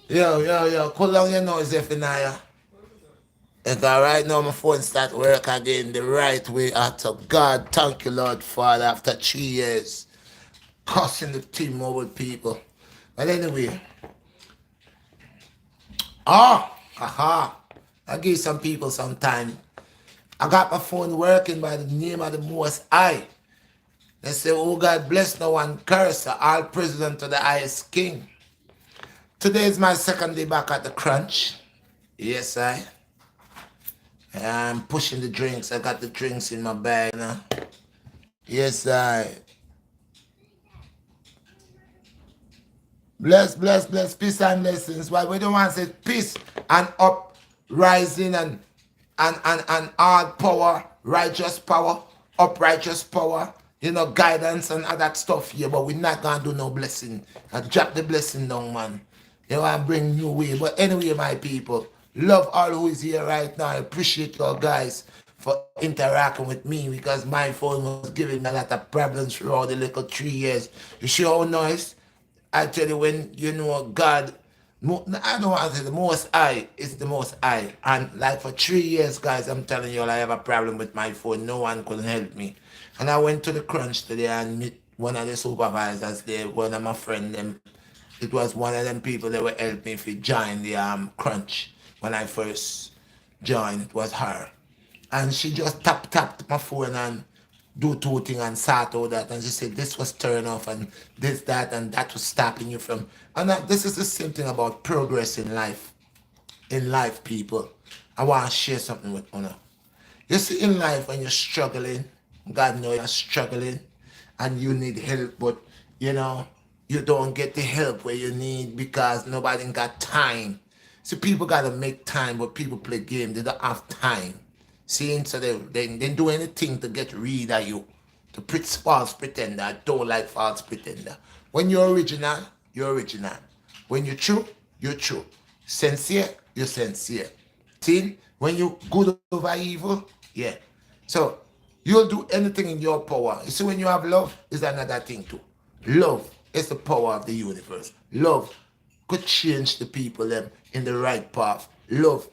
Yo. How long you know, Zephaniah? And right now my phone start work again the right way after God. Thank you, Lord Father, after 3 years. Cussing the T-Mobile people. But anyway, haha. I give some people some time. I got my phone working by the name of the Most High. They say, oh God, bless no one curse, all president to the highest king. Today is my second day back at the crunch. Yes, I'm pushing the drinks. I got the drinks in my bag. Yes, bless, peace and blessings. Why we don't want to say peace and uprising and all power, righteous power, uprighteous power, guidance and all that stuff here. But we're not gonna do no blessing. I drop the blessing down, man. I bring new way. But anyway, my people, love all who is here right now. I appreciate you guys for interacting with me because my phone was giving me a lot of problems throughout the little 3 years. You see how nice? I tell you, when you know God, I don't want to say the Most High is the Most High. And like for 3 years, guys, I'm telling you, I have a problem with my phone. No one could help me. And I went to the crunch today and meet one of the supervisors there, one of my friends. It was one of them people that were helping me if you join the crunch. When I first joined, it was her. And she just tapped my phone and do two things and sort out that. And she said this was turned off and this, that, and that was stopping you from. And this is the same thing about progress in life. In life, people. I want to share something with you now. You see, in life, when you're struggling, God knows you're struggling and you need help, but you don't get the help where you need because nobody got time. See, people got to make time, but people play games. They don't have time. See, so they do anything to get rid of you. To false pretender. I don't like false pretender. When you're original, you're original. When you're true, you're true. Sincere, you're sincere. See, when you good over evil, yeah. So you'll do anything in your power. You see, when you have love, is another thing too. Love is the power of the universe. Love could change the people them in the right path. Love,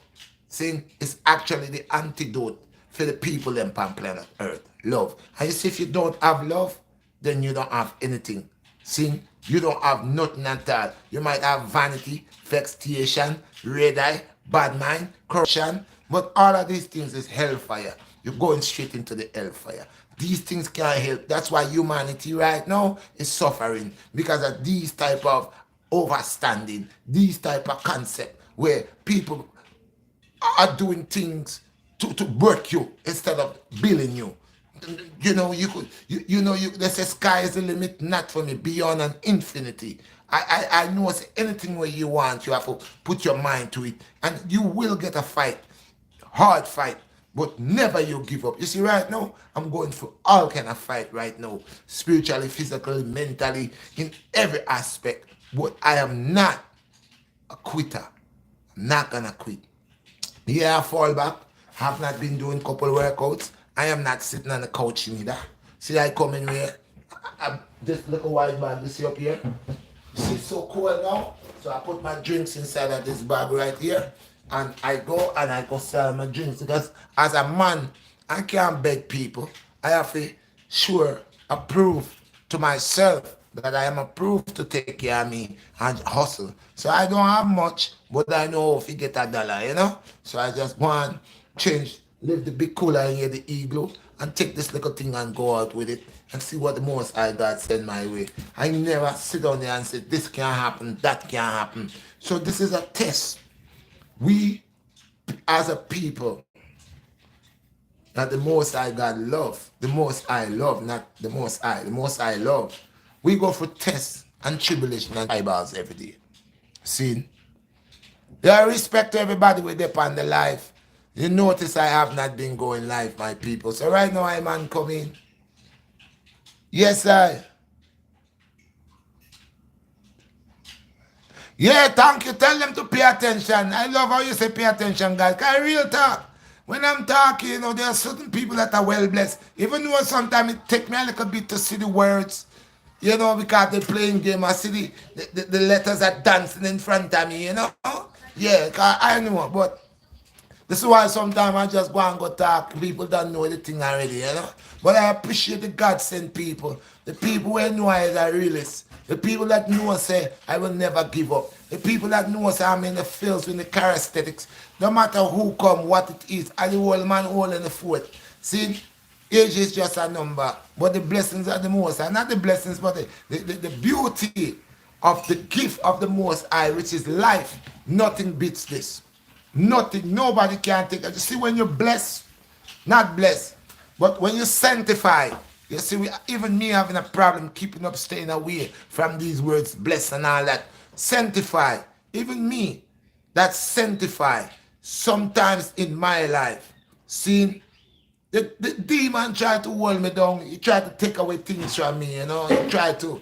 see, is actually the antidote for the people them on planet Earth. Love. And you see, if you don't have love, then you don't have anything. See, you don't have nothing at all. You might have vanity, vexation, red eye, bad mind, corruption, but all of these things is hellfire. You're going straight into the hellfire. These things can't help. That's why humanity right now is suffering because of these type of overstanding, these type of concept where people are doing things to break you instead of building you. You could, they say sky is the limit, not for me, beyond an infinity. I know it's anything where you want, you have to put your mind to it, and you will get a fight, hard fight, but never you give up. You see, right now, I'm going through all kind of fight right now, spiritually, physically, mentally, in every aspect, but I am not a quitter. I'm not gonna quit. Yeah, I fall back. Have not been doing couple workouts. I am not sitting on the couch neither. See, I come in here. This little white bag, you see up here? See, it's so cold now. So I put my drinks inside of this bag right here. And I go sell my drinks. Because as a man, I can't beg people. I have to approve to myself that I am approved to take care of me and hustle. So I don't have much, but I know if you get $1, So I just want change, live the big cooler in here, the igloo, and take this little thing and go out with it and see what the most I God send my way. I never sit down there and say this can't happen, that can't happen. So this is a test. We as a people that the most I God love, the most I love, not the most I love. We go for tests and tribulation and eyeballs every day. See? There are respect to everybody with them on the life. You notice I have not been going live, my people. So right now, I'm on coming. Yes, I. Yeah, thank you. Tell them to pay attention. I love how you say pay attention, guys. Because real talk. When I'm talking, there are certain people that are well blessed. Even though sometimes it takes me a little bit to see the words. You know, because they playing game. I see the letters are dancing in front of me, you know. Yeah, 'cause I know, but this is why sometimes I just go and go talk. People don't know the thing already, you know. But I appreciate the God sent people. The people who know I is a realist. The people that know say I will never give up. The people that know say I'm in the fields with the charismatics. No matter who come, what it is. I the old man holding the fort. See, age is just a number. But the blessings are the most. And not the blessings, but the beauty of the gift of the Most High, which is life. Nothing beats this. Nothing, nobody can take it. You see, when you're blessed, not blessed, but when you sanctify, you see, even me having a problem keeping up, staying away from these words, blessed and all that. Sanctify, even me, that sanctify, sometimes in my life, see, the demon tried to hold me down. He tried to take away things from me, you know. He tried to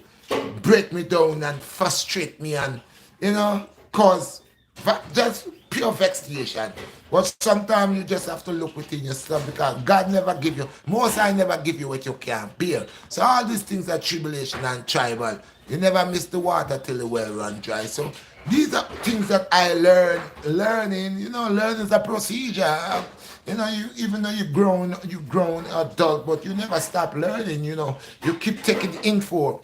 break me down and frustrate me and, you know, cause just pure vexation. But sometimes you just have to look within yourself because God never give you, most I never give you what you can't bear. So all these things are tribulation and tribal. You never miss the water till the well run dry. So these are things that I learning, you know, learning is a procedure. You know, you even though you grown adult, but you never stop learning, you know. You keep taking info,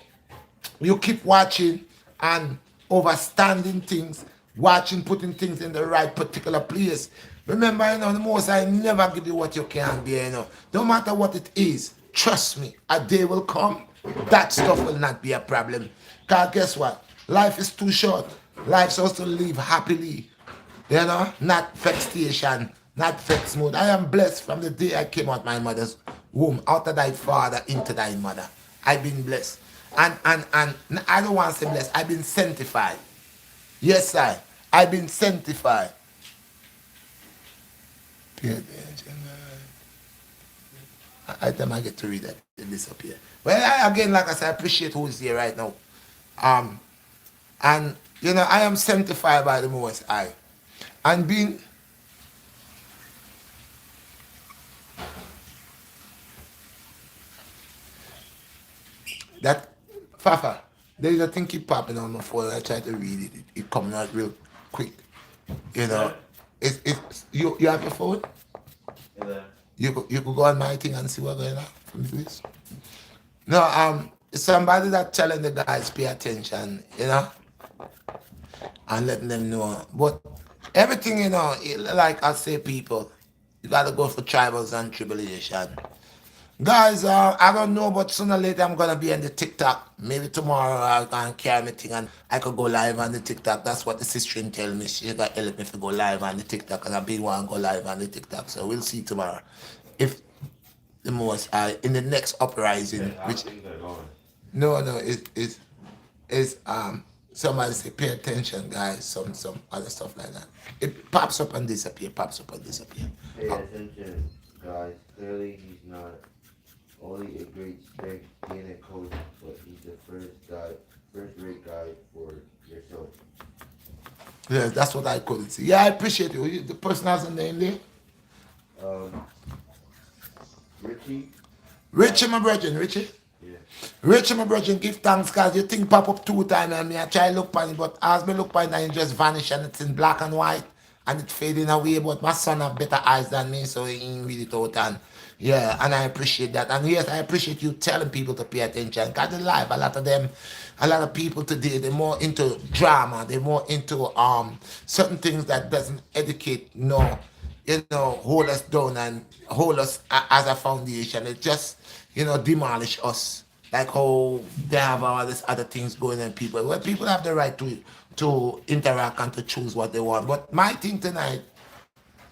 you keep watching and overstanding things, watching, putting things in the right particular place. Remember, you know, the most I never give you what you can't bear, you know. No matter what it is, trust me, a day will come, that stuff will not be a problem. Because guess what? Life is too short. Life's supposed to live happily, you know, not vexation, not vex mood. I am blessed from the day I came out my mother's womb, out of thy father into thy mother. I've been blessed. And I don't want to say blessed, I've been sanctified. Yes, I've been sanctified. Pay attention. I think I get to read that. It disappear. Well, again, like I said, I appreciate who's here right now. Um, and you know, I am sanctified by the Most High. And being that Fafa, there's a thing keep popping on my phone. I try to read it. It comes out real quick. You know, it's you have your phone. Yeah. You could go on my thing and see what's going on from this. No, it's somebody that telling the guys pay attention, you know, and letting them know. But everything, you know, like I say, people, you gotta go for tribals and tribulation. Guys, I don't know, but sooner or later I'm gonna be on the TikTok. Maybe tomorrow I'll go and carry my thing and I could go live on the TikTok. That's what the sister tell me. She got help me to go live on the TikTok because I've been want to go live on the TikTok. So we'll see tomorrow. If the most in the next uprising, Yeah, how which things are going. no, it's somebody say pay attention, guys. Some other stuff like that. It pops up and disappear, pops up and disappear. Pay Uh, attention, guys. Clearly, he's not only a great strength being a coach, but he's the first-rate guy for your show. yeah, that's what I couldn't see. Yeah, I appreciate you. The person has a name there. Um, Richie, Richie, my brethren, Richie. yeah, Richie, my brethren, give thanks because your thing pop up 2 times and me I try look on it, but as me look on it and it just vanish and it's in black and white and it fading away. But my son have better eyes than me, so he ain't read it out and yeah, and I appreciate that. And yes, I appreciate you telling people to pay attention. Got the live, a lot of them, a lot of people today, they're more into drama, they're more into certain things that doesn't educate, no, you know, hold us down and hold us as a foundation. It just, you know, demolish us. Like how they have all these other things going on people. Well, people have the right to interact and to choose what they want. But my thing tonight,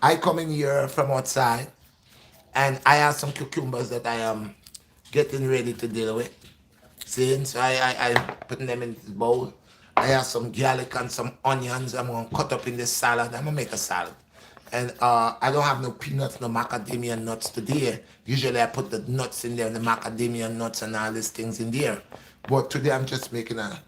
I come in here from outside and I have some cucumbers that I am getting ready to deal with. See, so I putting them in this bowl. I have some garlic and some onions. I'm gonna cut up in this salad. I'm gonna make a salad. And I don't have no peanuts, no macadamia nuts today. Usually I put the nuts in there, the macadamia nuts and all these things in there. But today I'm just making a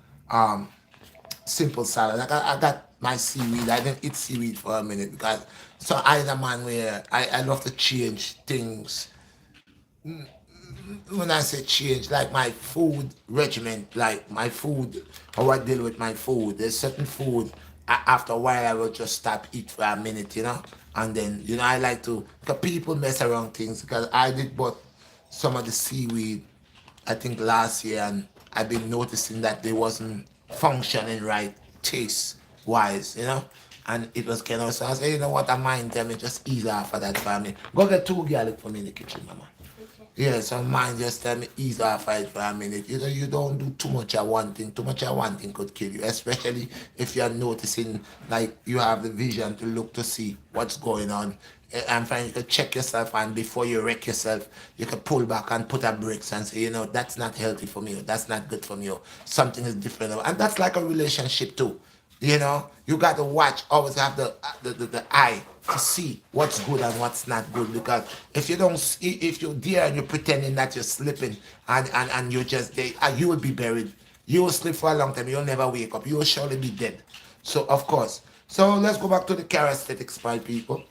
simple salad. I got my seaweed. I didn't eat seaweed for a minute because so I'm a man where I love to change things when I say change, like my food regimen, like my food, how I deal with my food. There's certain food, after a while, I will just stop eat for a minute, and then, I like to, because people mess around things, because I did bought some of the seaweed, I think last year, and I've been noticing that they wasn't functioning right, taste wise, and it was kind of, so I said, you know what, I mind them, it just ease off of that for me. Go get two garlic for me in the kitchen, mama. Yeah, so mine just tell me ease off it for a minute. You don't do too much at one thing. Too much at one thing could kill you, especially if you're noticing, like, you have the vision to look to see what's going on. I'm fine, you could check yourself, and before you wreck yourself, you could pull back and put a brakes and say, that's not healthy for me, or that's not good for me, or something is different. And that's like a relationship too. You got to watch, always have the eye to see what's good and what's not good. Because if you don't see, if you're there and you're pretending that you're sleeping, and you're just there, you will be buried. You will sleep for a long time. You'll never wake up. You will surely be dead. So, of course. So, let's go back to the charismatics, my people.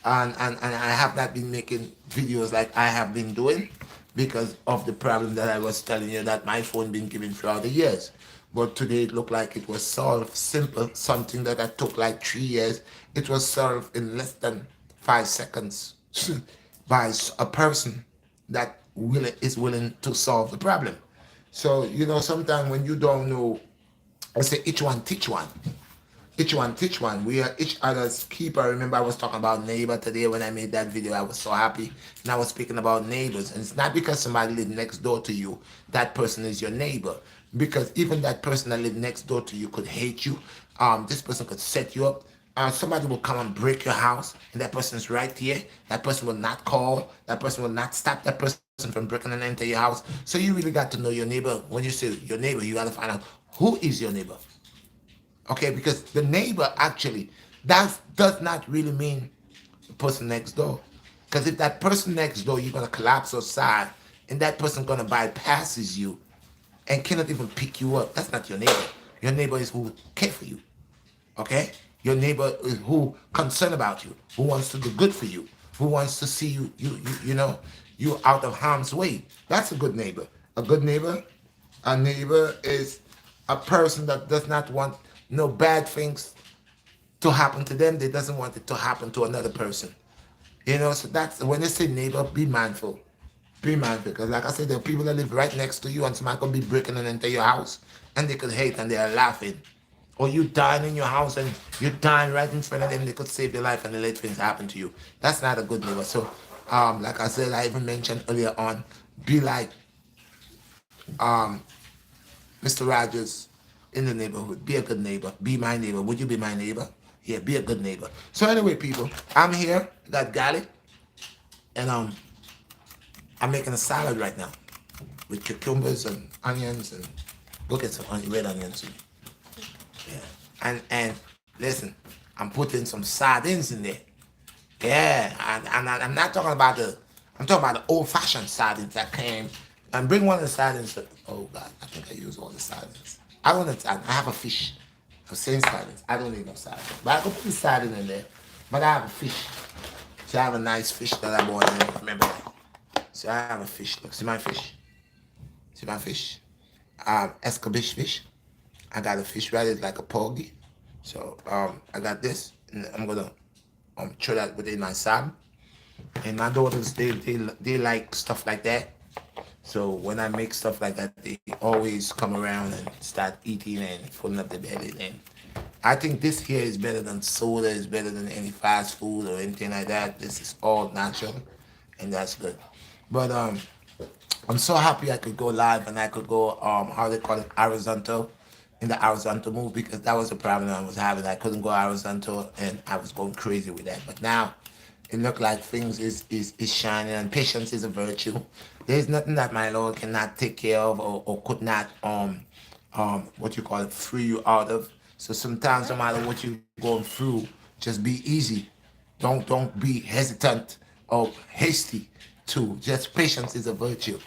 And I have not been making videos like I have been doing, because of the problem that I was telling you that my phone been giving throughout the years. But today it looked like it was solved simple, something that I took like 3 years. It was solved in less than 5 seconds by a person that is willing to solve the problem. So, sometimes when you don't know, I say each one teach one. Each one teach one. We are each other's keeper. I remember I was talking about neighbor today when I made that video. I was so happy. And I was speaking about neighbors. And it's not because somebody lives next door to you, that person is your neighbor. Because even that person that lives next door to you could hate you. This person could set you up. Somebody will come and break your house, and that person is right here. That person will not call. That person will not stop that person from breaking and entering your house. So you really got to know your neighbor. When you say your neighbor, you got to find out who is your neighbor. Okay, because the neighbor actually, that does not really mean the person next door. Because if that person next door, you're gonna collapse outside, and that person gonna bypasses you and cannot even pick you up, that's not your neighbor. Your neighbor is who care for you. Okay? Your neighbor is who concerned about you, who wants to do good for you, who wants to see you out of harm's way. That's a good neighbor. A neighbor is a person that does not want no bad things to happen to them. They doesn't want it to happen to another person. So that's when they say neighbor, be mindful. Be mindful. Because like I said, there are people that live right next to you, and somebody could be breaking and into your house, and they could hate and they are laughing. Or you dying in your house and you're dying right in front of them, they could save your life and they let things happen to you. That's not a good neighbor. So like I said, I even mentioned earlier on, be like um Mr. Rogers in the neighborhood. Be a good neighbor. Be my neighbor. Would you be my neighbor? Yeah, be a good neighbor. So anyway, people, I'm here. Got garlic, and I'm making a salad right now with cucumbers and onions, and go get some red onions. Yeah, and listen, I'm putting some sardines in there. Yeah, and I'm not talking about I'm talking about the old-fashioned sardines that came. And bring one of the sardines. Oh God, I think I use all the sardines. I don't need sardines. I have a fish. I'm saying sardines. I don't need no sardines. But I could put the sardine in there. But I have a fish. So I have a nice fish that I bought in. Remember that. So I have a fish. Look, see my fish. See my fish. Escabeche fish. I got a fish right. It's like a porgy. So I got this, and I'm gonna throw that within my salad. And my daughters, they like stuff like that. So when I make stuff like that, they always come around and start eating and filling up their belly. And I think this here is better than soda, is better than any fast food or anything like that. This is all natural, and that's good. But I'm so happy I could go live and I could go how they call it, horizontal, in the horizontal move, because that was the problem I was having. I couldn't go horizontal and I was going crazy with that. But now it looked like things is shining, and patience is a virtue. There's nothing that my Lord cannot take care of, or could not what you call it, free you out of. So sometimes no matter what you're going through, just be easy. Don't be hesitant or hasty too. Just patience is a virtue.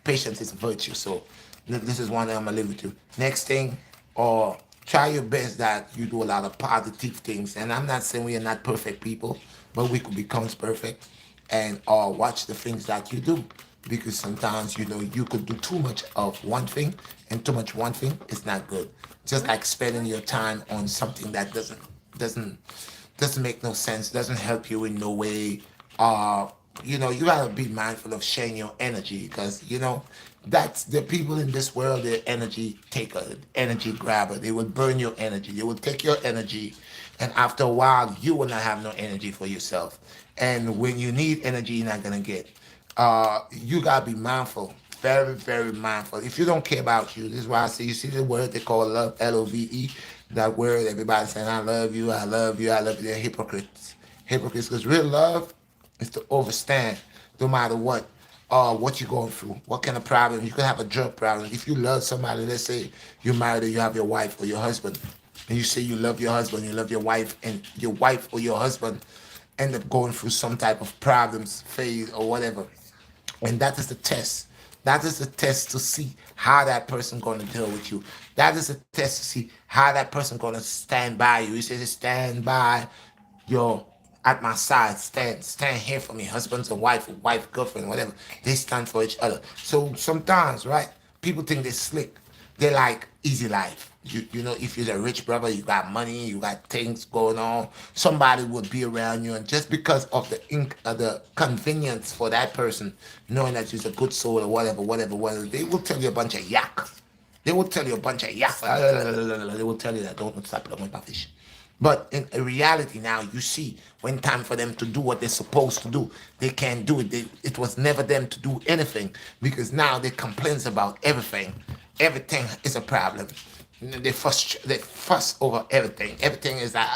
Patience is a virtue. So this is one that I'm gonna live with you. Next thing, or try your best that you do a lot of positive things. And I'm not saying we are not perfect people, but we could become perfect. and or watch the things that you do, because sometimes you could do too much of one thing, and too much one thing is not good. Just like spending your time on something that doesn't doesn't make no sense, doesn't help you in no way. uh you gotta be mindful of sharing your energy, because that's the people in this world. They're energy taker, energy grabber. They will burn your energy, they will take your energy, and after a while you will not have no energy for yourself. And when you need energy, you're not gonna get. You gotta be mindful, very, very mindful. If you don't care about you, this is why I say, you see the word they call love, Love. That word, everybody saying, I love you, I love you, I love you. They're hypocrites. Hypocrites, because real love is to overstand no matter what you're going through, what kind of problem. You could have a drug problem. If you love somebody, let's say you're married or you have your wife or your husband, and you say you love your husband, you love your wife, and your wife or your husband end up going through some type of problems, phase, or whatever, and that is the test. That is the test to see how that person gonna deal with you. That is the test to see how that person gonna stand by you. He says, stand by your at my side. Stand here for me. Husbands and wife, girlfriend, whatever. They stand for each other. So sometimes, right? People think they're slick. They like easy life. If you're a rich brother, you got money, you got things going on. Somebody would be around you, and just because of the convenience for that person, knowing that you're a good soul or whatever, whatever, they will tell you a bunch of yak. They will tell you a bunch of yak. They will tell you that don't stop playing with my fish. But in reality now, you see, when time for them to do what they're supposed to do, they can't do it. It was never them to do anything, because now they complains about everything. Everything is a problem. They fuss over everything. Everything is like,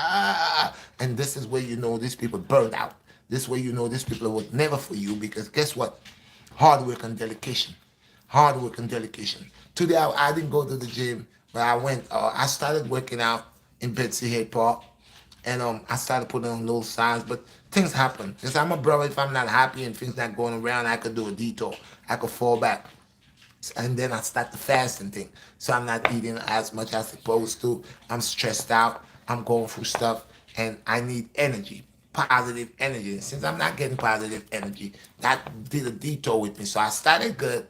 and this is where these people burned out. This is where these people would never for you, because guess what? Hard work and dedication. Hard work and dedication. Today I didn't go to the gym, but I went. I started working out in Betsy Head Park, and I started putting on little signs. But things happen. Because I'm a brother. If I'm not happy and things not going around, I could do a detour. I could fall back, and then I start the fasting thing. So I'm not eating as much as I'm supposed to. I'm stressed out. I'm going through stuff, and I need energy, positive energy. And since I'm not getting positive energy, that did a detour with me. So I started good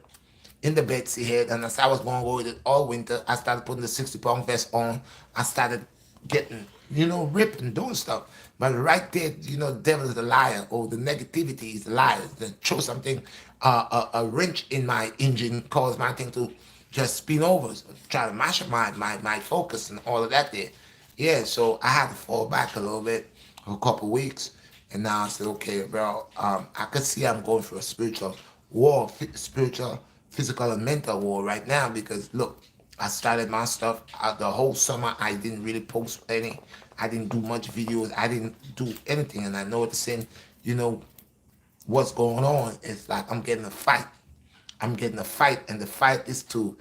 in the Betsy head, and as I was going to go with it all winter, I started putting the 60-pound vest on. I started getting, ripped and doing stuff. But right there, the devil is a liar, or the negativity is a liar. To throw something, a wrench in my engine, caused my thing to just spin over, so try to mash up my focus and all of that there. Yeah, so I had to fall back a little bit for a couple weeks. And now I said, okay, bro, I could see I'm going through a spiritual war, spiritual, physical, and mental war right now, because look, I started my stuff the whole summer. I didn't really post any. I didn't do much videos. I didn't do anything. And I know at the same, what's going on. It's like I'm getting a fight. I'm getting a fight, and the fight is to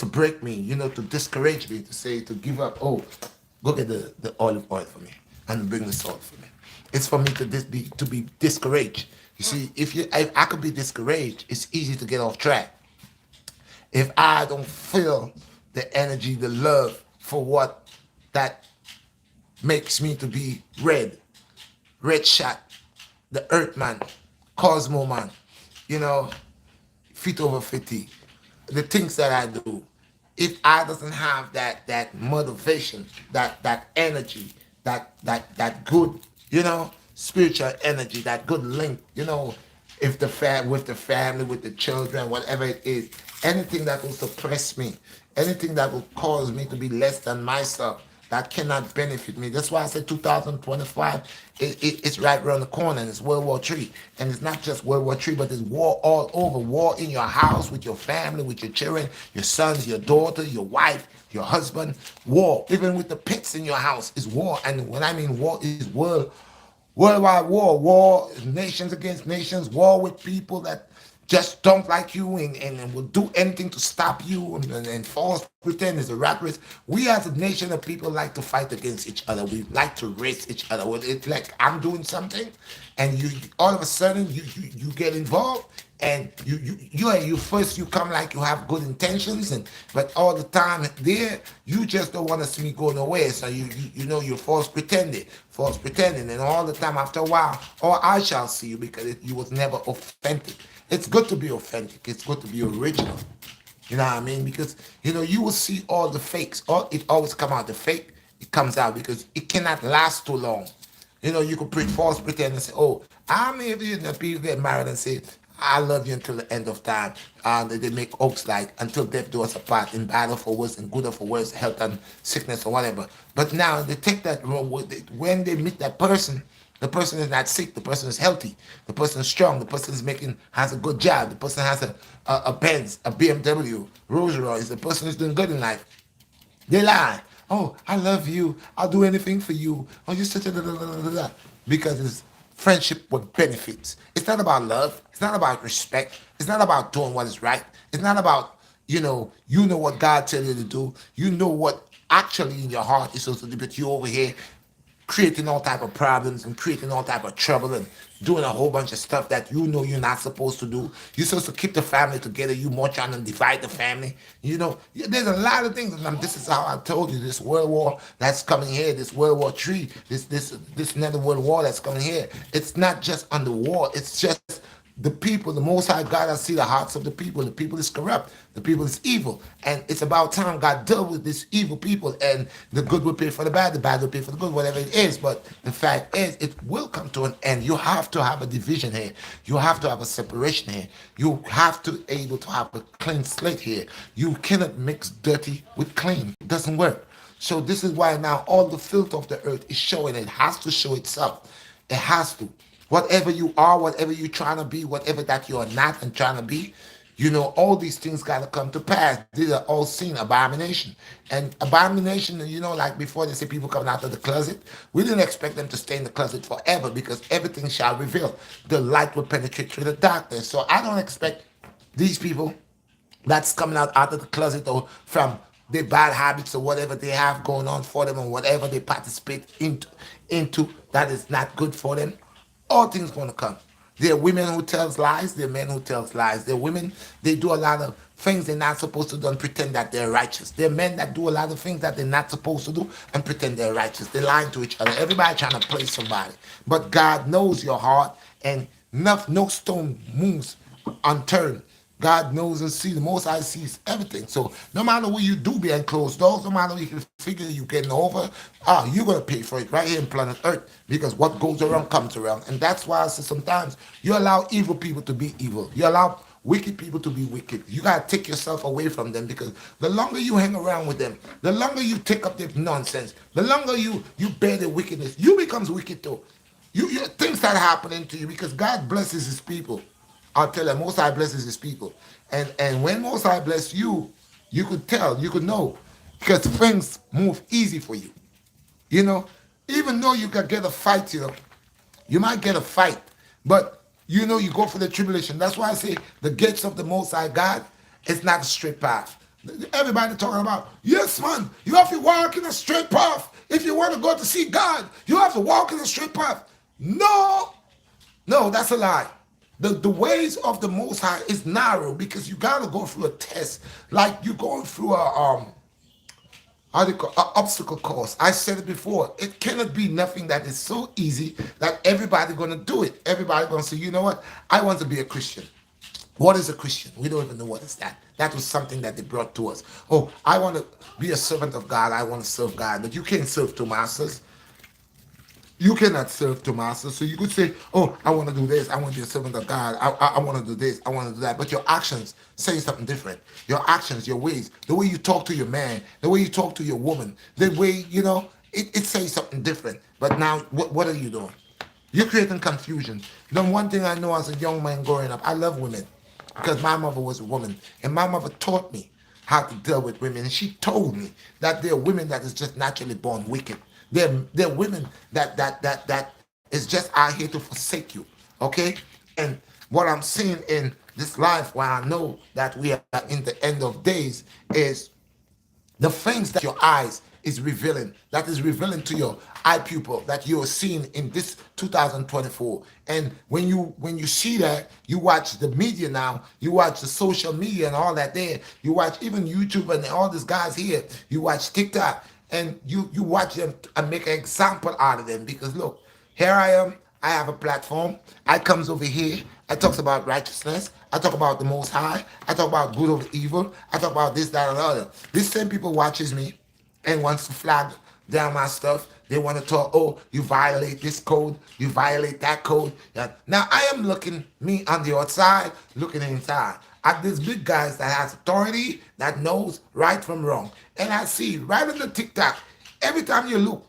break me, to discourage me, to say, to give up. Oh, go get the olive oil for me and bring the salt for me. It's for me to be discouraged. You see, if I could be discouraged, it's easy to get off track. If I don't feel the energy, the love for what that makes me to be red shot, the Earthman, Cosmo man, you know, fit over 50, the things that I do, if I doesn't have that motivation, that energy, that good, spiritual energy, that good link, if with the family, with the children, whatever it is, anything that will suppress me, anything that will cause me to be less than myself, that cannot benefit me. That's why I said 2025, it's right around the corner, and it's World War III. And it's not just World War III, but there's war all over. War in your house, with your family, with your children, your sons, your daughter, your wife, your husband. War, even with the pets in your house, is war. And when I mean war, is worldwide war. War, nations against nations, war with people that just don't like you, and will do anything to stop you, and false pretend, it's a rat race. We as a nation of people like to fight against each other. We like to race each other. Well, it's like I'm doing something, and you all of a sudden you get involved, and you first you come like you have good intentions, and but all the time there you just don't want to see me go nowhere. So you're false pretending, and all the time after a while, oh, I shall see you because you was never authentic. It's good to be authentic. It's good to be original. You know what I mean? Because you will see all the fakes. All it always come out. The fake it comes out because it cannot last too long. You could false pretend and say, "Oh, I'm here." People get married and say, "I love you until the end of time." They make oaths like until death do us apart, in battle for worse, in good or for worse, health and sickness or whatever. But now they take that role when they meet that person. The person is not sick. The person is healthy. The person is strong. The person is has a good job. The person has a Benz, a BMW, Rolls Royce. The person is doing good in life. They lie. Oh, I love you. I'll do anything for you. Oh, you're such a da, da, da, da, da, da. Because it's friendship with benefits. It's not about love. It's not about respect. It's not about doing what is right. It's not about, you know what God tell you to do. You know what actually in your heart is supposed to do, but you over here creating all type of problems and creating all type of trouble and doing a whole bunch of stuff that you know you're not supposed to do. You're supposed to keep the family together. You more trying to divide the family. There's a lot of things. And this is how I told you this world war that's coming here, this World War III, this another world war that's coming here. It's not just on the war. It's just the people, the Most High God, I see the hearts of the people. The people is corrupt. The people is evil. And it's about time God dealt with these evil people. And the good will pay for the bad will pay for the good, whatever it is. But the fact is, it will come to an end. You have to have a division here. You have to have a separation here. You have to able to have a clean slate here. You cannot mix dirty with clean. It doesn't work. So this is why now all the filth of the earth is showing. It has to show itself. It has to. Whatever you are, whatever you're trying to be, whatever that you are not and trying to be, all these things got to come to pass. These are all seen abomination. And abomination, like before they say people coming out of the closet, we didn't expect them to stay in the closet forever because everything shall reveal. The light will penetrate through the darkness. So I don't expect these people that's coming out of the closet or from their bad habits or whatever they have going on for them or whatever they participate into that is not good for them. All things going to come. There are women who tells lies. There are men who tells lies. There are women, they do a lot of things they're not supposed to do and pretend that they're righteous. There are men that do a lot of things that they're not supposed to do and pretend they're righteous. They're lying to each other. Everybody trying to play somebody. But God knows your heart, and no stone moves unturned. God knows and sees. The Most High sees everything. So no matter what you do behind closed doors, no matter what you figure you're getting over, you're going to pay for it right here in planet Earth because what goes around comes around. And that's why I say sometimes you allow evil people to be evil. You allow wicked people to be wicked. You got to take yourself away from them because the longer you hang around with them, the longer you take up their nonsense, the longer you bear their wickedness, you becomes wicked too. Things start happening to you because God blesses his people. I'll tell you, Most High blesses his people. And when Most High bless you, you could tell, you could know, because things move easy for you. You know, even though you can get a fight, you might get a fight, but you go for the tribulation. That's why I say the gates of the Most High God, it's not a straight path. Everybody talking about, yes, man, you have to walk in a straight path. If you want to go to see God, you have to walk in a straight path. No, no, that's a lie. The ways of the Most High is narrow because you got to go through a test, like you're going through a obstacle course. I said it before. It cannot be nothing that is so easy that everybody gonna do it. Everybody gonna say, you know what? I want to be a Christian. What is a Christian? We don't even know what is that. That was something that they brought to us. Oh, I want to be a servant of God. I want to serve God. But you can't serve two masters. You cannot serve two masters. So you could say, oh, I want to do this. I want to be a servant of God. I want to do this. I want to do that. But your actions say something different. Your actions, your ways, the way you talk to your man, the way you talk to your woman, the way, it says something different. But now, what are you doing? You're creating confusion. Then one thing I know as a young man growing up, I love women because my mother was a woman. And my mother taught me how to deal with women. And she told me that there are women that is just naturally born wicked. They're women that is just out here to forsake you, okay? And what I'm seeing in this life, where I know that we are in the end of days, is The things that your eyes is revealing, that is revealing to your eye pupil, that you're seeing in this 2024. And when you see that, you watch the media now, you watch the social media and all that there, you watch even YouTube and all these guys here, you watch TikTok, and you watch them and make an example out of them. Because look, here I am, I have a platform. I comes over here. I talks about righteousness. I talk about the Most High. I talk about good over evil. I talk about this, that, and the other. This same people watches me and wants to flag down my stuff. They want to talk, oh, you violate this code, you violate that code. Yeah. Now I am looking, me on the outside, looking inside at these big guys that has authority, that knows right from wrong. And I see right on the TikTok, every time you look,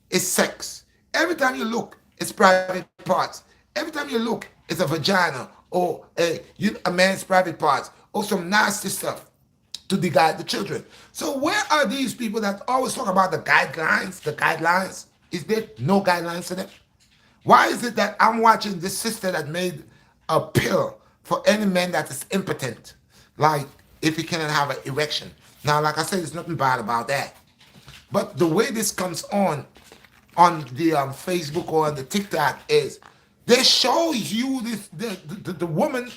it's sex. Every time you look, it's private parts. Every time you look, it's a vagina or a man's private parts or some nasty stuff to the guide the children. So where are these people that always talk about the guidelines? The guidelines? Is there no guidelines to them? Why is it that I'm watching this sister that made a pill for any man that is impotent, like if he cannot have an erection? Now, like I said, there's nothing bad about that. But the way this comes on the Facebook or on the TikTok is they show you this the woman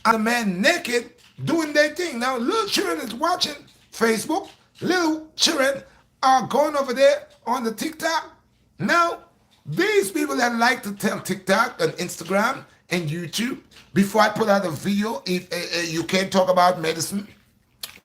and the man naked doing their thing. Now little children is watching Facebook. Little children are going over there on the TikTok. Now these people that like to tell TikTok and Instagram and YouTube, before I put out a video, if you can't talk about medicine,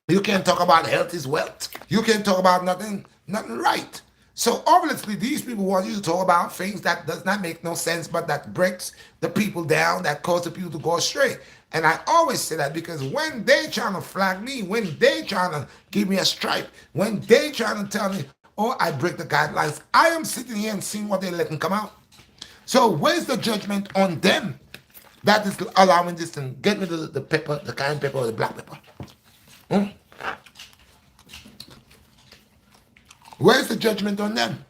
you can't talk about health is wealth. You can't talk about nothing right. So obviously these people want you to talk about things that does not make no sense, but that breaks the people down, that cause the people to go astray. And I always say that because when they trying to flag me, when they trying to give me a stripe, when they trying to tell me, oh, I break the guidelines, I am sitting here and seeing what they letting come out. So where's the judgment on them that is allowing this thing? Get me the pepper, the cayenne pepper or the black pepper. Hmm? Where's the judgment on them?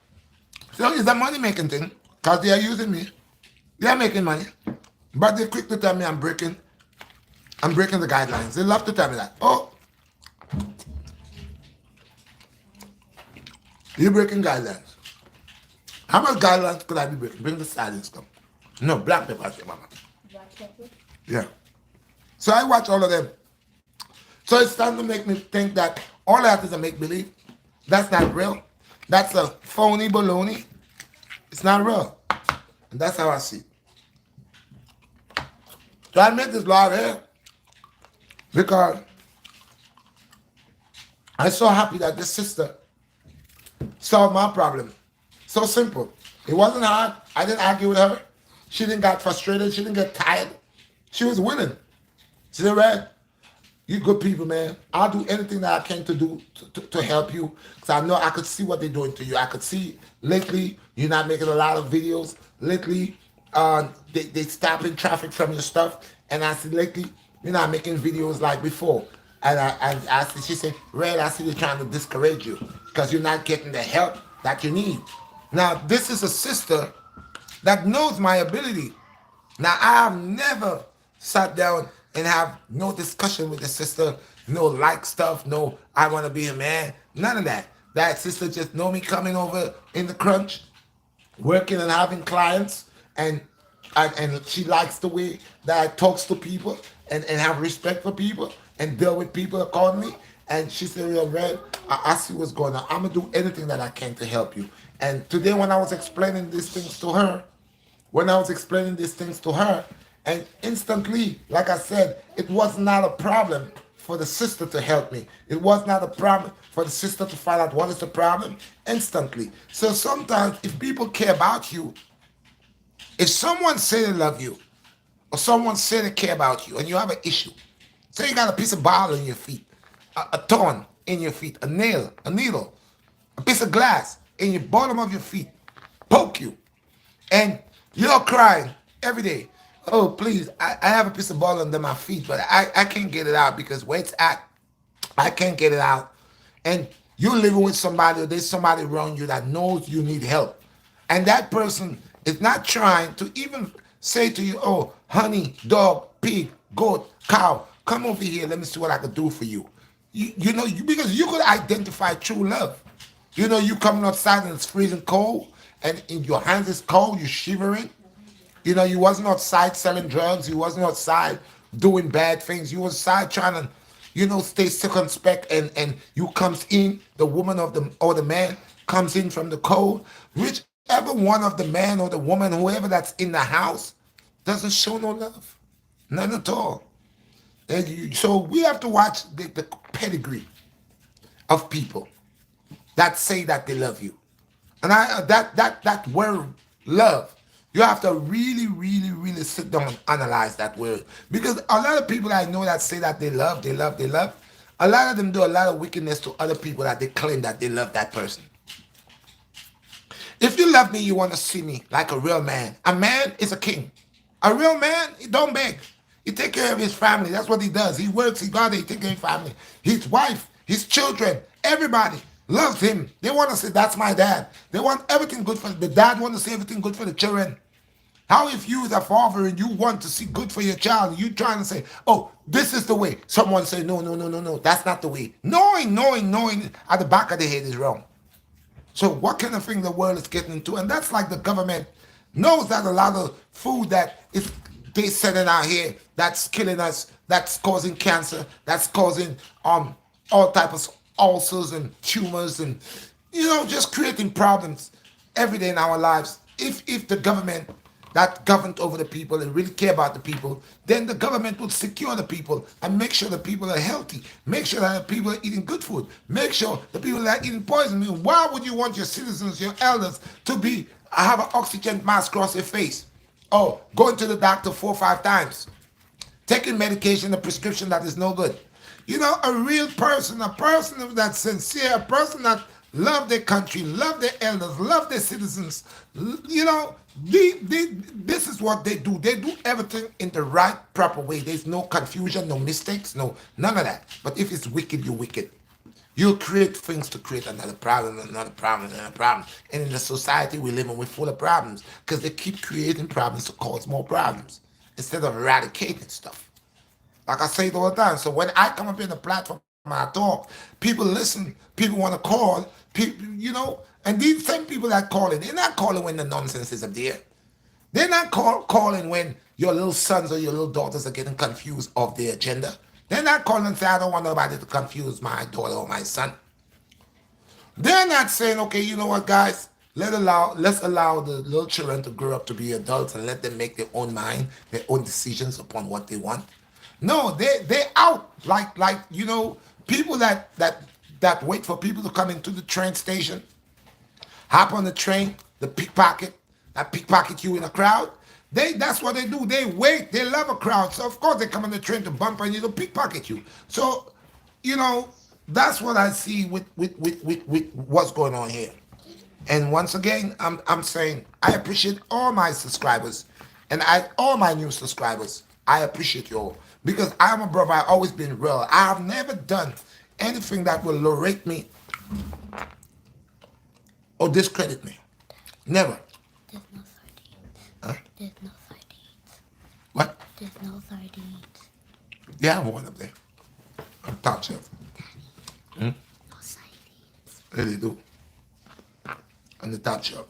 So it's a money-making thing, because they are using me. They are making money. But they're quick to tell me I'm breaking the guidelines. They love to tell me that. Oh, you're breaking guidelines. How much guidelines could I be breaking? Bring the silence come. No, black pepper, I say, mama. Black pepper? Yeah. So I watch all of them. So it's starting to make me think that all that is a make-believe. That's not real. That's a phony baloney. It's not real. And that's how I see it. So I made this live here because I'm so happy that this sister solved my problem. So simple. It wasn't hard. I didn't argue with her. She didn't get frustrated. She didn't get tired. She was winning. She said, Red, you good people, man. I'll do anything that I can to do to help you. Because I know I could see what they're doing to you. I could see lately you're not making a lot of videos. Lately, they stopping traffic from your stuff. And I said, lately, you're not making videos like before. And I said, she said, Red, I see they're trying to discourage you because you're not getting the help that you need. Now, this is a sister that knows my ability. Now, I have never sat down and have no discussion with the sister, no like stuff, no I want to be a man, none of that. That sister just know me coming over in the crunch, working and having clients, and she likes the way that I talks to people and have respect for people and deal with people accordingly. And she said, Real Red, I see what's going on. I'm going to do anything that I can to help you. And today when I was explaining these things to her, and instantly, like I said, it was not a problem for the sister to help me. It was not a problem for the sister to find out what is the problem instantly. So sometimes if people care about you, if someone say they love you, or someone say they care about you, and you have an issue, say you got a piece of bottle in your feet, a thorn in your feet, a nail, a needle, a piece of glass in your bottom of your feet, poke you, and you're crying every day. Oh, please, I have a piece of ball under my feet, but I can't get it out because where it's at, I can't get it out. And you're living with somebody or there's somebody around you that knows you need help. And that person is not trying to even say to you, oh, honey, dog, pig, goat, cow, come over here. Let me see what I can do for you. because you could identify true love. You coming outside and it's freezing cold, and in your hands is cold, you're shivering. You wasn't outside selling drugs. You wasn't outside doing bad things. You was outside trying to, stay circumspect. And you comes in, the woman or the man comes in from the cold. Whichever one of the man or the woman, whoever that's in the house, doesn't show no love, none at all. So we have to watch the pedigree of people that say that they love you. And that word love, you have to really, really, really sit down and analyze that word. Because a lot of people I know that say that they love, they love, they love, a lot of them do a lot of wickedness to other people that they claim that they love that person. If you love me, you want to see me like a real man. A man is a king. A real man, he don't beg. He take care of his family. That's what he does. He works, he got it, he take care of his family. His wife, his children, everybody loves him. They want to say, that's my dad. They want everything good for the dad want to say everything good for the children. How if you as a father and you want to see good for your child, you trying to say, oh, this is the way. Someone say, no, no, no, no, no, that's not the way. Knowing at the back of the head is wrong. So what kind of thing the world is getting into? And that's like the government knows that a lot of food that is they sending out here that's killing us, that's causing cancer, that's causing all types of ulcers and tumors and just creating problems every day in our lives. If the government that governs over the people and really care about the people, then the government will secure the people and make sure the people are healthy. Make sure that the people are eating good food. Make sure the people are eating poison. I mean, why would you want your citizens, your elders, to have an oxygen mask across their face? Oh, going to the doctor 4 or 5 times. Taking medication, a prescription that is no good. A real person, a person that's sincere, a person that love their country, love their elders, love their citizens. This is what they do. They do everything in the right, proper way. There's no confusion, no mistakes, none of that. But if it's wicked, you're wicked. You'll create things to create another problem, another problem, another problem. And in the society we live in, we're full of problems because they keep creating problems to cause more problems instead of eradicating stuff. Like I say it all the time. So when I come up in the platform and I talk, people listen, people want to call, people, and these same people that calling, they're not calling when the nonsense is up there. They're not calling when your little sons or your little daughters are getting confused of their agenda. They're not calling and say, I don't want nobody to confuse my daughter or my son. They're not saying, okay, you know what, guys? Let's allow the little children to grow up to be adults and let them make their own mind, their own decisions upon what they want. No, they're out like people that wait for people to come into the train station, hop on the train, the pickpocket you in a crowd. That's what they do. They wait. They love a crowd. So of course they come on the train to bump and to pickpocket you. So, that's what I see with what's going on here. And once again, I'm saying I appreciate all my subscribers and all my new subscribers. I appreciate you all because I'm a brother. I've always been real. I have never done anything that will lorate me or discredit me. Never. There's no sardines. Huh? There's no sardines. What? There's no sardines. Yeah, I have one up there. On top shelf. No sardines. Yeah, they do. On the top shelf.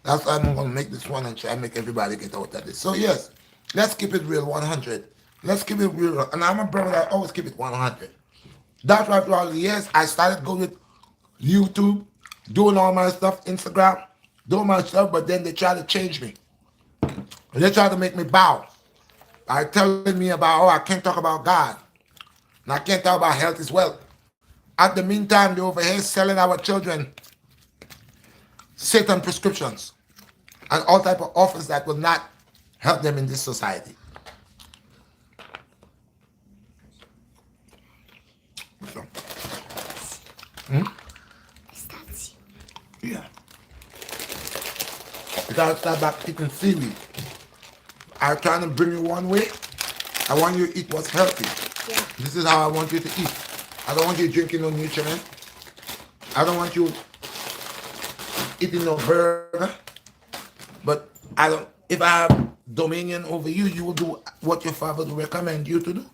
That's why I'm going to make this one and try and make everybody get out of this. So yes, let's keep it real, 100. Let's keep it real. And I'm a brother that always keep it 100. That's why for all the years, I started going with YouTube, doing all my stuff, Instagram, doing my stuff, but then they try to change me. They try to make me bow by telling me about, I can't talk about God. And I can't talk about health as well. At the meantime, they're over here selling our children Satan prescriptions and all type of offers that will not help them in this society. So, yeah. You gotta start back eating seaweed. I'm trying to bring you one way. I want you to eat what's healthy. Yeah. This is how I want you to eat. I don't want you drinking no nutrient. I don't want you eating no burger. But if I have dominion over you, you will do what your father will recommend you to do.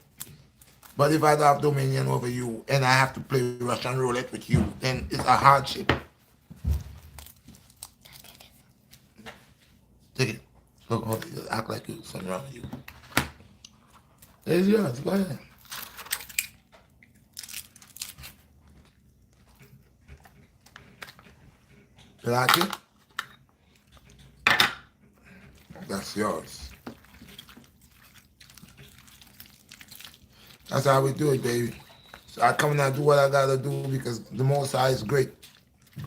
But if I don't have dominion over you and I have to play Russian roulette with you, then it's a hardship. Take it. Look, hold it. Act like you something wrong with you. There's yours. Go ahead. You like it? That's yours. That's how we do it, baby. So I come and I do what I gotta do because the Most High is great.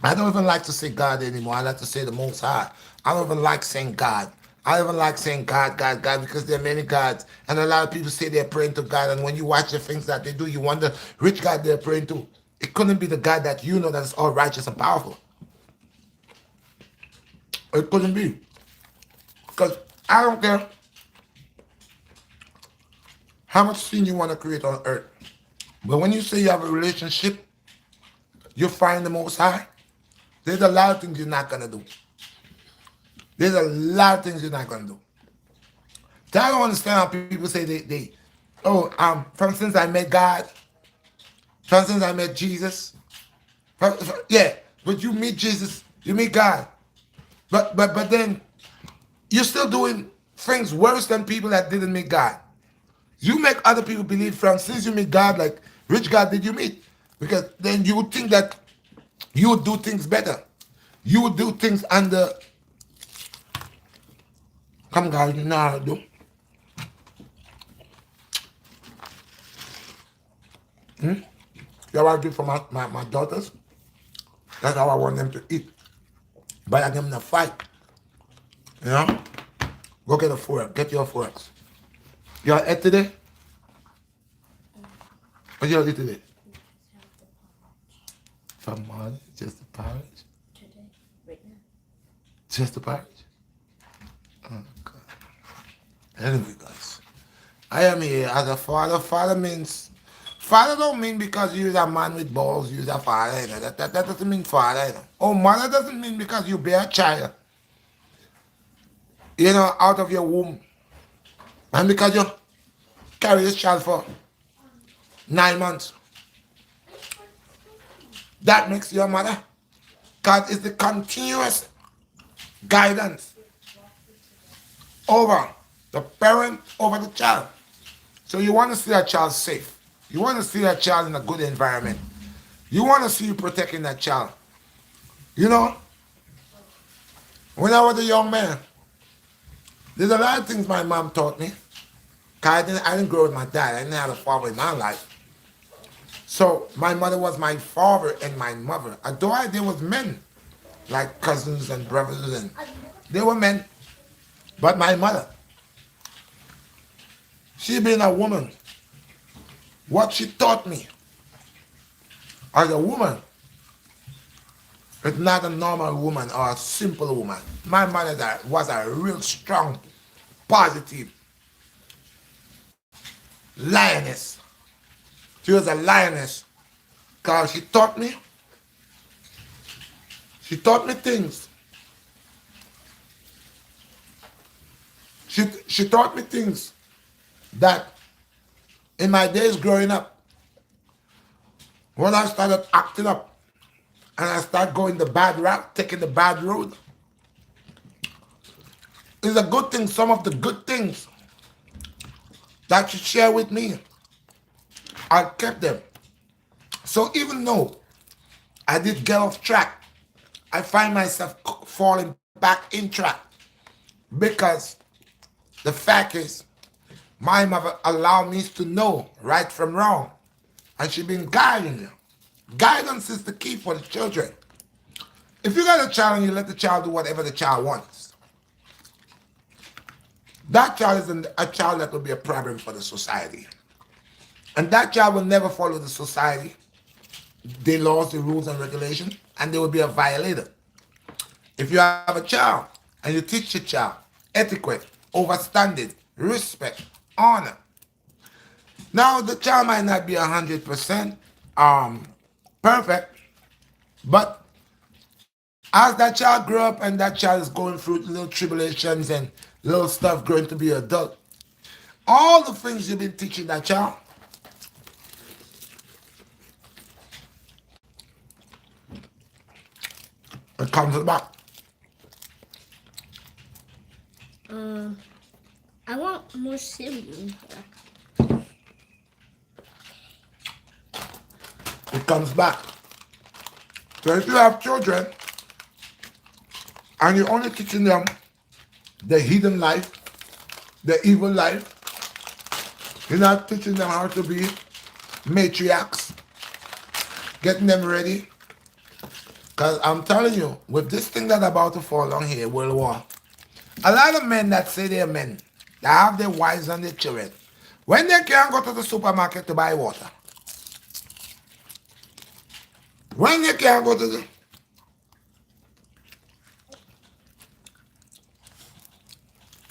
I don't even like to say God anymore. I like to say the Most High. I don't even like saying God. I don't even like saying God, God, God, because there are many gods. And a lot of people say they're praying to God. And when you watch the things that they do, you wonder which God they're praying to. It couldn't be the God that you know that is all righteous and powerful. It couldn't be. Because I don't care how much sin you want to create on earth. But when you say you have a relationship, you find the Most High, there's a lot of things you're not going to do. There's a lot of things you're not going to do. So I don't understand how people say from since I met God, from since I met Jesus. Yeah, but you meet Jesus, you meet God. But then you're still doing things worse than people that didn't meet God. You make other people believe from since you meet God, like which God did you meet? Because then you would think that you would do things better. You would do things under. Come, God, you know how to do. You know what I do for my daughters? That's how I want them to eat. But I give them the fight. You know? Go get a fork. Get your forks. Y'all ate today? What y'all eat today? From morning? Just the porridge? Today, right now. Just the porridge? Oh, God. Anyway, guys. I am here as a father. Father means... Father don't mean because you're a man with balls, you're a father. You know? That doesn't mean father. You know? Oh, mother doesn't mean because you bear a child. You know, out of your womb. And because you carry this child for 9 months. That makes you a mother. God is the continuous guidance over the parent, over the child. So you want to see that child safe. You want to see that child in a good environment. You want to see you protecting that child. You know, when I was a young man, there's a lot of things my mom taught me. Cause I didn't grow with my dad. I didn't have a father in my life. So my mother was my father and my mother. Although there was men, like cousins and brothers, and they were men. But my mother, she being a woman, what she taught me as a woman is not a normal woman or a simple woman. My mother was a real strong, positive lioness. She was a lioness because she taught me things. She taught me things that in my days growing up, when I started acting up and I started going the bad route, taking the bad road, it's a good thing, some of the good things that she shared with me, I kept them. So even though I did get off track, I find myself falling back in track because the fact is, my mother allowed me to know right from wrong, and she been guiding you. Guidance is the key for the children. If you got a child and you let the child do whatever the child wants, that child is a child that will be a problem for the society. And that child will never follow the society, the laws, the rules, and regulations, and they will be a violator. If you have a child and you teach your child etiquette, overstanding, respect, honor. Now, the child might not be 100% perfect, but as that child grow up and that child is going through little tribulations and little stuff growing to be an adult, all the things you've been teaching that child, It comes back. I want more cereal. It comes back. So if you have children and you're only teaching them the hidden life, the evil life, you're not teaching them how to be matriarchs, getting them ready. Because I'm telling you, with this thing that's about to fall on here, World War, a lot of men that say they're men, they have their wives and their children. When they can't go to the supermarket to buy water, when they can't go to the...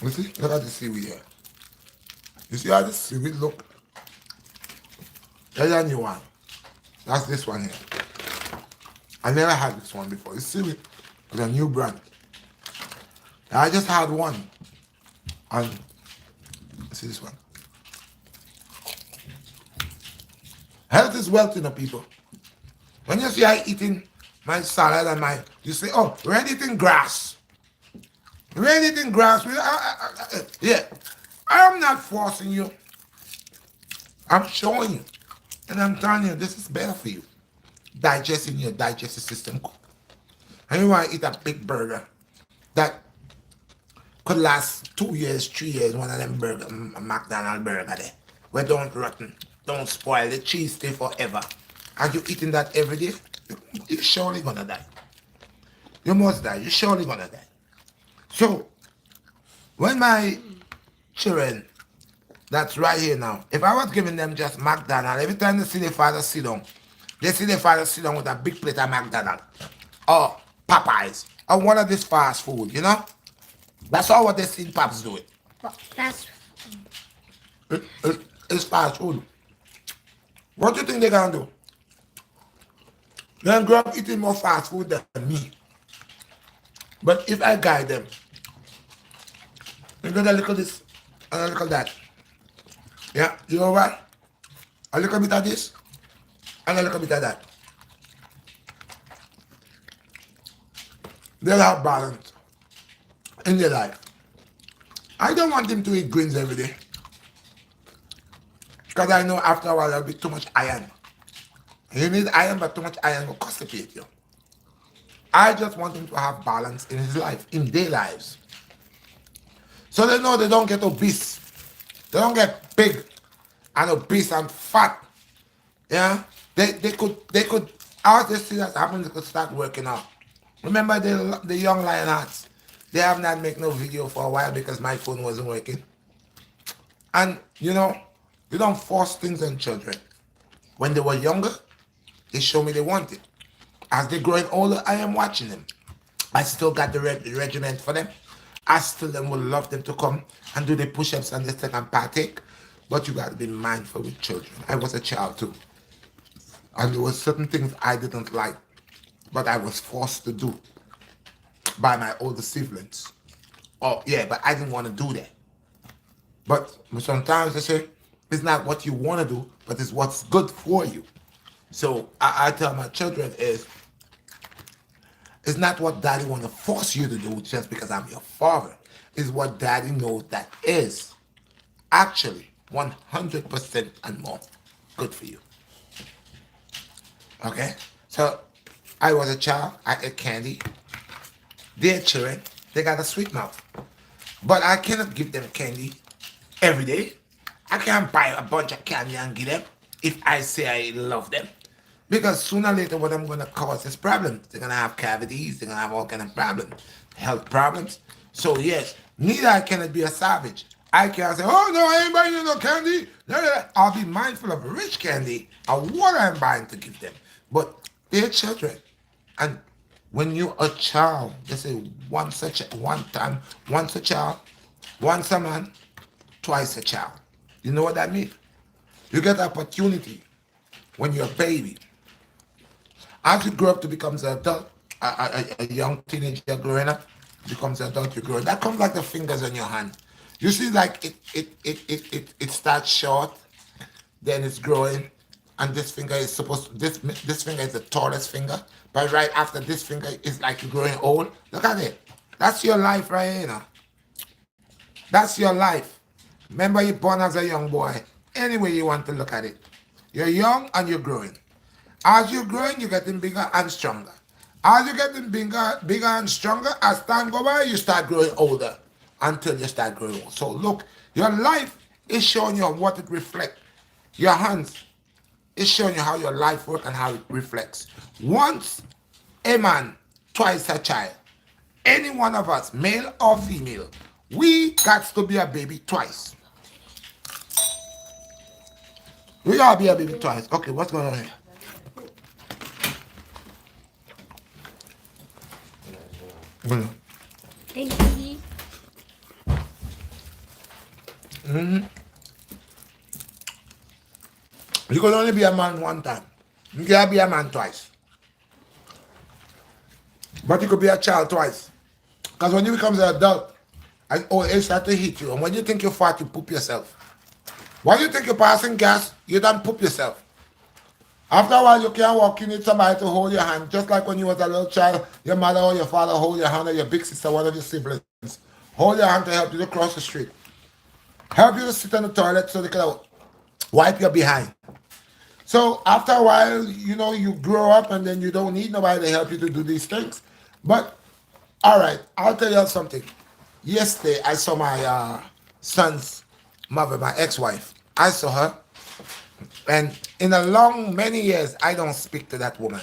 You see? Look at the seaweed here. You see how the seaweed look? There's a new one. That's this one here. I never had this one before. It's seaweed. It's a new brand. I just had one. And see this one. Health is wealth, you know, people. When you see I eating my salad and my, you say, oh, we're eating grass. We're eating grass. Yeah. I'm not forcing you. I'm showing you. And I'm telling you, this is better for you. Digesting your digestive system. And you want to eat a big burger that could last 2 years, 3 years, one of them burger, a McDonald's burger there. Where don't rotten, don't spoil, the cheese stay forever. And you eating that every day, you're surely gonna die. You must die, you're surely gonna die. So, when my children, that's right here now, if I was giving them just McDonald's, every time they see their father sit down, they see their father sit down with a big plate of McDonald's, or Popeyes, or one of this fast food, you know? That's all what they see Pops do it. Well, that's It's fast food. What do you think they're gonna do? They're gonna grow up eating more fast food than me. But if I guide them, they're gonna look at this and a little that. Yeah, you know what? A little bit of this and a little bit of that. They'll have balance in their life. I don't want them to eat greens every day. Because I know after a while there'll be too much iron. You need iron, but too much iron will constipate you. I just want him to have balance in his life, in their lives. So they know they don't get obese. They don't get big and obese and fat. Yeah? They could, as they see that happen, they could start working out. Remember the young Lionhearts? They have not made no video for a while because my phone wasn't working. And, you know, you don't force things on children. When they were younger, they show me they want it. As they're growing older, I am watching them. I still got the regiment for them. I still would love them to come and do the push-ups and this thing and partake. But you got to be mindful with children. I was a child too. And there were certain things I didn't like, but I was forced to do by my older siblings. Oh, yeah, but I didn't want to do that. But sometimes they say, it's not what you want to do, but it's what's good for you. So I tell my children is, it's not what daddy want to force you to do just because I'm your father. It's what daddy knows that is actually 100% and more good for you. Okay? So I was a child, I ate candy. Their children, they got a sweet mouth. But I cannot give them candy every day. I can't buy a bunch of candy and give them if I say I love them. Because sooner or later what I'm going to cause is problems. They're going to have cavities, they're going to have all kind of problems, health problems. So yes, neither I cannot be a savage. I can't say, oh no, I ain't buying you no candy. No. I'll be mindful of rich candy and what I'm buying to give them. But they're children. And when you're a child, they say once a child, once a man, twice a child. You know what that means? You get opportunity when you're a baby. As you grow up to become an adult, a young teenager growing up, becomes an adult, you grow. That comes like the fingers on your hand. You see, like it starts short, then it's growing, and this finger is supposed to, this finger is the tallest finger, but right after this finger is like you're growing old. Look at it. That's your life right here. Now. That's your life. Remember, you're born as a young boy. Any way you want to look at it, you're young and you're growing. As you're growing, you're getting bigger and stronger. As you're getting bigger and stronger, as time goes by, you start growing older until you start growing old. So look, your life is showing you what it reflects. Your hands is showing you how your life works and how it reflects. Once a man, twice a child. Any one of us, male or female, we got to be a baby twice. We gotta be a baby twice. Okay, what's going on here? Mm. Thank you. You can only be a man one time. You can't be a man twice. But you could be a child twice. Because when you become an adult, and old age start to hit you. And when you think you're fat, you poop yourself. When you think you're passing gas, you don't poop yourself. After a while, you can't walk, you need somebody to hold your hand. Just like when you was a little child, your mother or your father hold your hand, or your big sister, one of your siblings. Hold your hand to help you to cross the street. Help you to sit on the toilet so they can wipe your behind. So after a while, you grow up and then you don't need nobody to help you to do these things. But, all right, I'll tell you something. Yesterday, I saw my son's mother, my ex-wife. I saw her. And in many years, I don't speak to that woman.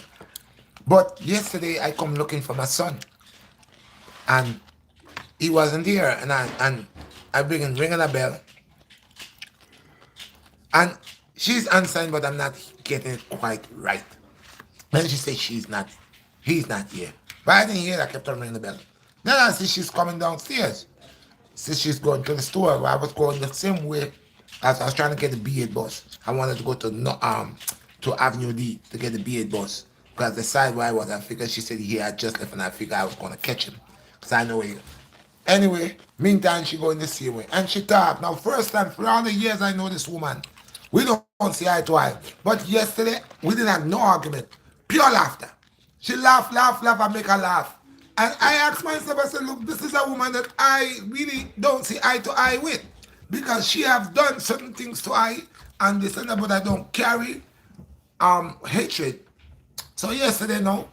But yesterday, I come looking for my son. And he wasn't here. And I ringing a bell. And she's answering, but I'm not getting it quite right. Then she said he's not here. But I didn't hear that. I kept on ringing the bell. Then I see she's coming downstairs. Says she's going to the store. I was going the same way as I was trying to get the B8 bus. I wanted to go to Avenue D to get the B8 bus. Because the side where I was, I figured she said he had just left and I figured I was going to catch him. Because I know he. Anyway, meantime, she going the same way. And she talked. Now, first time, for all the years I know this woman, we don't see eye to eye. But yesterday, we didn't have no argument. Pure laughter. She laugh, and make her laugh. And I asked myself, I said, look, this is a woman that I really don't see eye to eye with. Because she have done certain things to I, and this and that, but I don't carry hatred. So yesterday, no,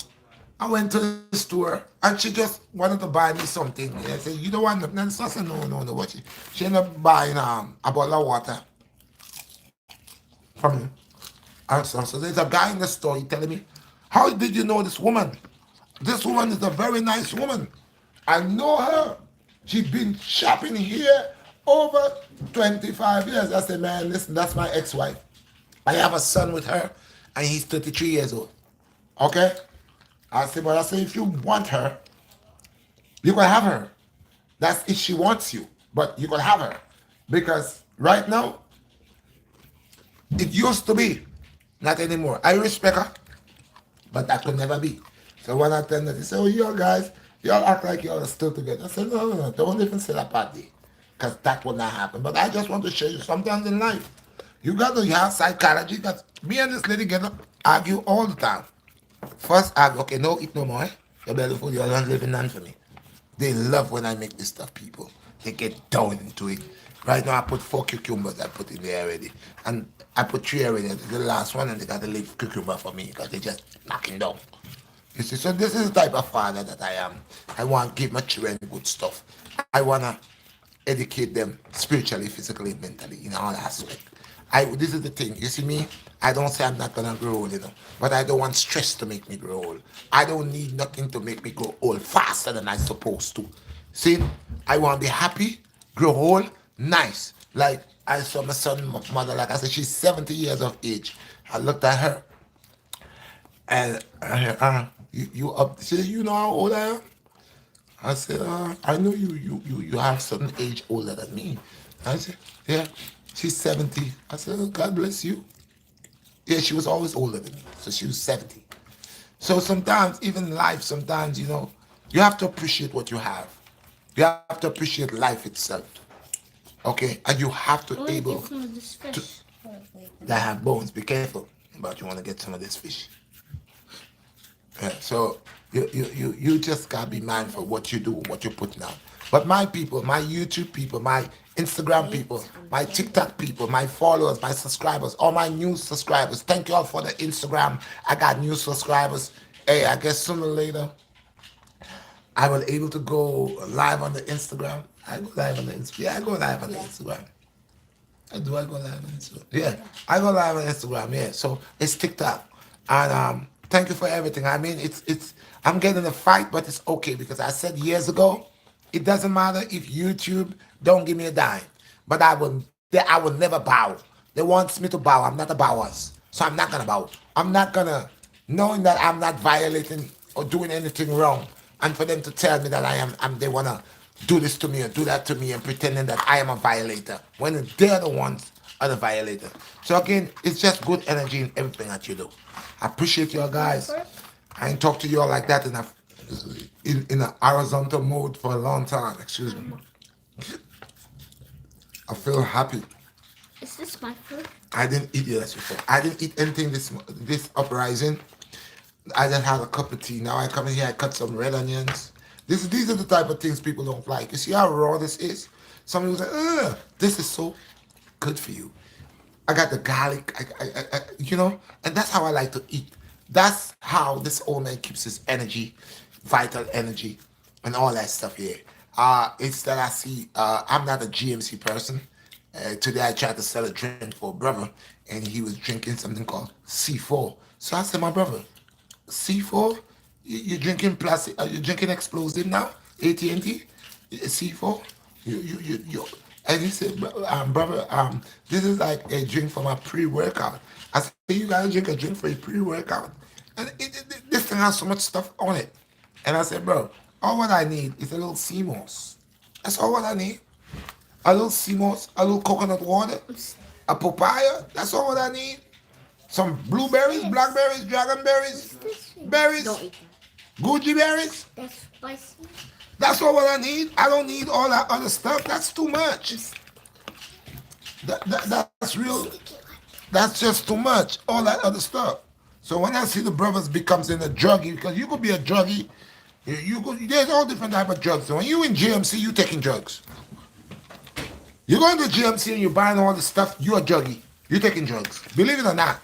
I went to the store, and she just wanted to buy me something. And I said, you don't want nothing? And so I said, no. What she ended up buying a bottle of water from me. And so there's a guy in the store, he telling me, how did you know this woman? This woman is a very nice woman. I know her. She's been shopping here over 25 years. I said, man, listen, that's my ex-wife. I have a son with her, and he's 33 years old. Okay? I said, if you want her, you can have her. That's if she wants you, but you can have her. Because right now, it used to be, not anymore. I respect her, but that could never be. So when I tell them, they say, oh, y'all guys, y'all act like y'all are still together. I said, no, don't even say that part there. Because that will not happen. But I just want to show you sometimes in life, you got to have psychology. Because me and this lady get to argue all the time. First argue, okay, no eat no more. Eh? Your belly full, you're not living none for me. They love when I make this stuff, people. They get down into it. Right now, I put 4 cucumbers I put in there already. And I put 3 already. The last one, and they got to leave cucumber for me because they just knocking down. You see, so this is the type of father that I am. I want to give my children good stuff. I want to educate them spiritually, physically, mentally, in all aspects. This is the thing. You see me? I don't say I'm not going to grow old, but I don't want stress to make me grow old. I don't need nothing to make me grow old faster than I'm supposed to. See, I want to be happy, grow old, nice. Like I saw my son's mother, like I said, she's 70 years of age. I looked at her, and you up? She said, you know how old I am? I said, I know you have certain age older than me. I said, yeah, she's 70. I said, oh, God bless you. Yeah, she was always older than me, so she was 70. So sometimes, even in life, sometimes, you have to appreciate what you have. You have to appreciate life itself. Okay? And you have to able to that have bones. Be careful. but you want to get some of this fish. Yeah, so you just gotta be mindful what you do, what you're putting out. But my people, my YouTube people, my Instagram people, my TikTok people, my followers, my subscribers, all my new subscribers, thank you all for the Instagram. I got new subscribers. Hey, I guess sooner or later I was able to go live on the Instagram. I go live on the Instagram. Yeah, I go live on the Instagram. Do I go live on Instagram? Yeah, I go live on Instagram. Yeah, so it's TikTok, and thank you for everything. I mean, it's I'm getting a fight, but it's okay because I said years ago, it doesn't matter if YouTube don't give me a dime, but I will never bow. They want me to bow. I'm not a bowers, so I'm not gonna bow. I'm not gonna, knowing that I'm not violating or doing anything wrong, and for them to tell me that they wanna do this to me or do that to me and pretending that I am a violator when they're the ones are the violator. So again, it's just good energy in everything that you do. I appreciate you all guys. I ain't talked to you all like that in a horizontal mode for a long time. Excuse me. I feel happy. Is this my food? I didn't eat it as before. I didn't eat anything this uprising. I just had a cup of tea. Now I come in here, I cut some red onions. These are the type of things people don't like. You see how raw this is? Some people say, ugh, this is so good for you. I got the garlic, and that's how I like to eat. That's how this old man keeps his energy, vital energy, and all that stuff here. It's that I see, I'm not a GMC person. Today I tried to sell a drink for a brother, and he was drinking something called C4. So I said, my brother, C4? You're drinking plastic? Are you drinking explosive now? AT&T? C4? You. And he said, brother, this is like a drink for my pre-workout. I said, you gotta drink a drink for your pre-workout. And this thing has so much stuff on it. And I said, bro, all what I need is a little sea moss. That's all what I need. A little sea moss, a little coconut water, a papaya. That's all what I need. Some blueberries, blackberries, dragonberries, berries, Don't eat that. Gucci berries. That's spicy. That's all what I need. I don't need all that other stuff. That's too much. That's real. That's just too much. All that other stuff. So when I see the brothers becomes in a druggie, because you could be a druggie, there's all different type of drugs. So when you in GMC, you taking drugs. You going to GMC and you're buying all the stuff, you're a druggie. You're taking drugs. Believe it or not.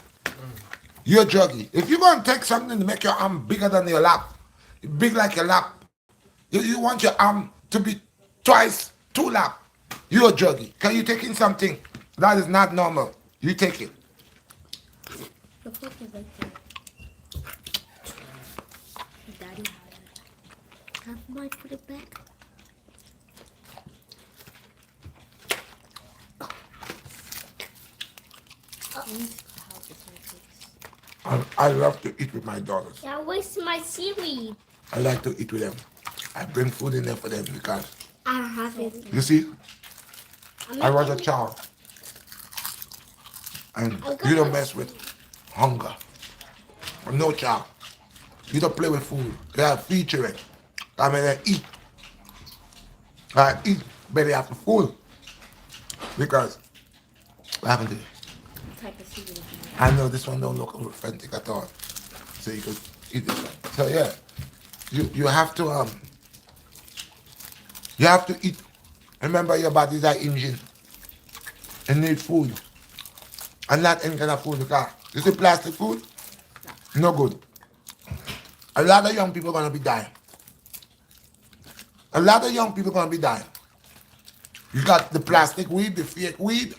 You're a druggie. If you're going to take something to make your arm bigger than your lap, big like your lap, you want your arm to be twice, 2 lap, you're a druggie. Because you're taking something that is not normal. You take it. The fork is right there. Daddy, have I put it back? I love to eat with my daughters. Yeah, wasting my seaweed. I like to eat with them. I bring food in there for them because, I don't have it. you see, I was a child. And you don't mess with hunger. No child. You don't play with food. You have to feature it. I mean, I eat. I eat better after food. Because, what happened to you? Type of seaweed. I know this one don't look authentic at all. So you could eat this one. So yeah, you have to eat. Remember your body is an engine. It needs food. And not any kind of food because you see plastic food? No good. A lot of young people gonna be dying. A lot of young people gonna be dying. You got the plastic weed, the fake weed,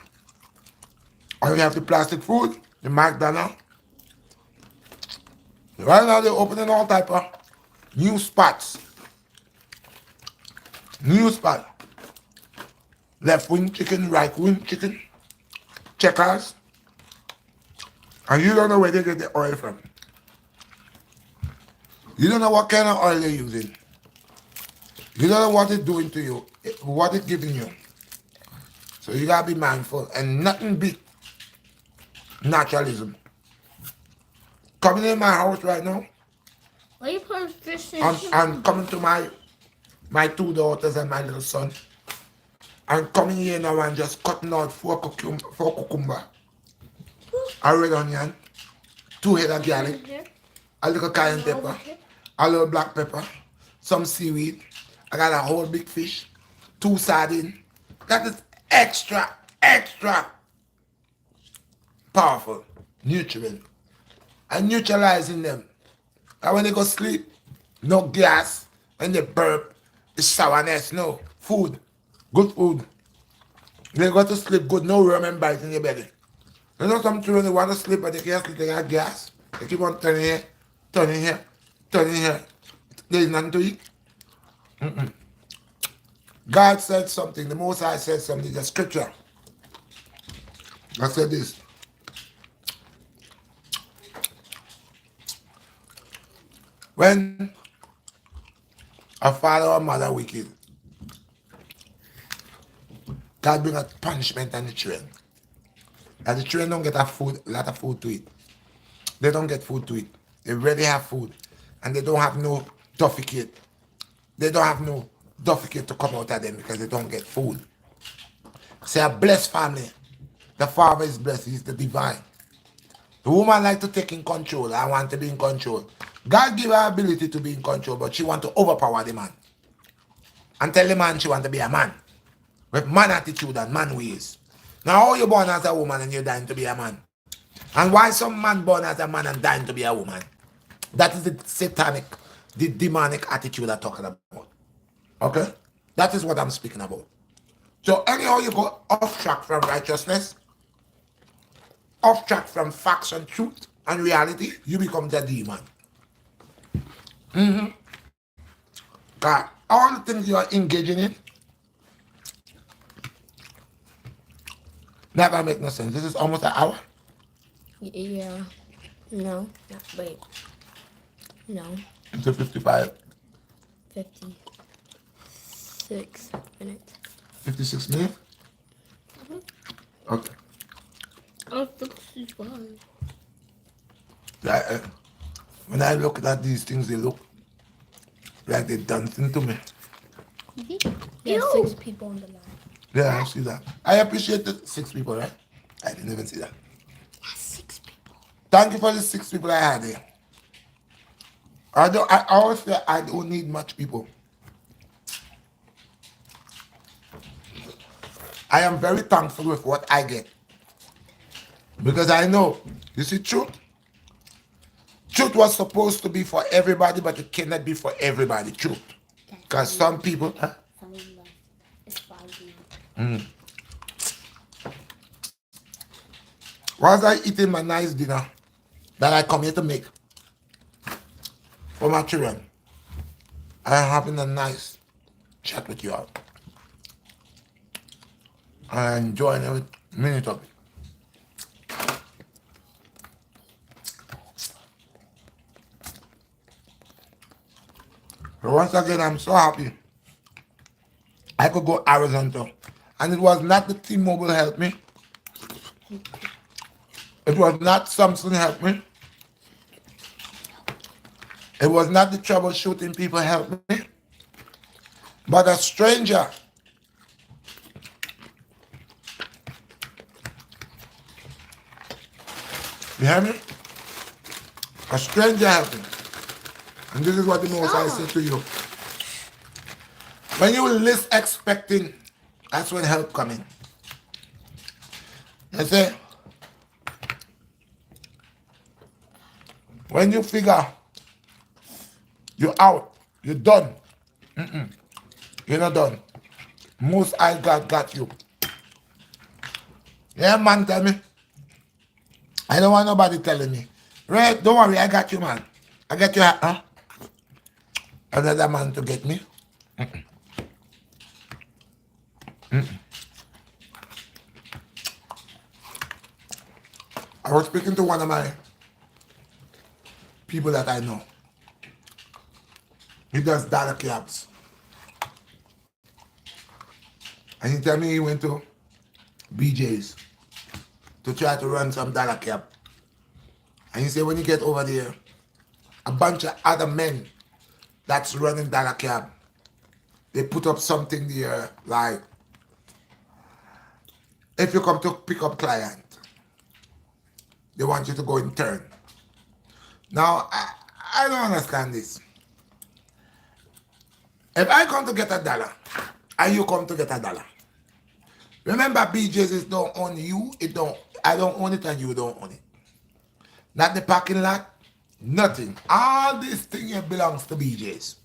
or you have the plastic food, the McDonald's. Right now they're opening all type of new spots. New spot. Left wing chicken, right wing chicken, checkers. And you don't know where they get the oil from. You don't know what kind of oil they're using. You don't know what it's doing to you, what it's giving you. So you gotta be mindful and nothing beat naturalism. Coming in my house right now, Why are you putting fish in? I'm coming to my 2 daughters and my little son. I'm coming here now and just cutting out 4 cucumber, a red onion, 2 head of garlic, Here. a little cayenne pepper, a little black pepper, some seaweed. I got a whole big fish, 2 sardines. That is extra powerful nutrient. And neutralizing them. And when they go sleep, no gas. When they burp, it's sourness. No. Food. Good food. They go to sleep good, no worm and bite in your belly. You know some children, they want to sleep but they can't sleep, they got gas. They keep on turning here, turning here, turning here. There's nothing to eat. God said something, the Most High said something, the scripture. I said this. When a father or mother wicked, God bring a punishment on the children. And the children don't get a lot of food to eat. They don't get food to eat. They already have food. And they don't have no dufficate. They don't have no dufficate to come out of them because they don't get food. Say a blessed family. The father is blessed. He's the divine. The woman like to take in control. I want to be in control. God give her ability to be in control, but she want to overpower the man. And tell the man she want to be a man. With man attitude and man ways. Now how you born as a woman and you're dying to be a man? And why some man born as a man and dying to be a woman? That is the satanic, the demonic attitude I'm talking about. Okay? That is what I'm speaking about. So anyhow you go off track from righteousness, off track from facts and truth and reality, you become the demon. All the things you are engaging in never make no sense. This is almost an hour. Yeah. No. Wait. No. It's a 55. 56 minutes. 56 minutes? Okay. Oh, 65. Yeah, when I look at these things, they look like they're dancing to me. There's 6 people on the line. Yeah, I see that. I appreciate the 6 people, right? I didn't even see that. That's 6 people. Thank you for the 6 people I had here. I always say I don't need much people. I am very thankful with what I get. Because I know, you see, truth was supposed to be for everybody, but it cannot be for everybody, truth. Because some people... Huh? Whilst I eating my nice dinner that I come here to make for my children, I am having a nice chat with you all. I am enjoying every minute of it. So once again, I'm so happy I could go Arizona. And it was not the T-Mobile help me. It was not Samsung help me. It was not the troubleshooting people help me. But a stranger you hear me? A stranger helped me. And this is what the Most High said to you. When you least expecting, that's when help coming. You see? When you figure you're out, you're done. You're not done. Most High God got you. Yeah, man, tell me. I don't want nobody telling me. Red, don't worry, I got you, man. I got you, huh? Another man to get me. I was speaking to one of my people that I know. He does data cabs. And he tell me he went to BJ's to try to run some data cab. And he said when you get over there, a bunch of other men that's running data cab, they put up something there like, if you come to pick up client, they want you to go in turn. Now, I don't understand this. If I come to get a dollar, and you come to get a dollar, remember BJ's is don't own you, it don't, I don't own it and you don't own it. Not the parking lot, nothing. All this thing here belongs to BJ's.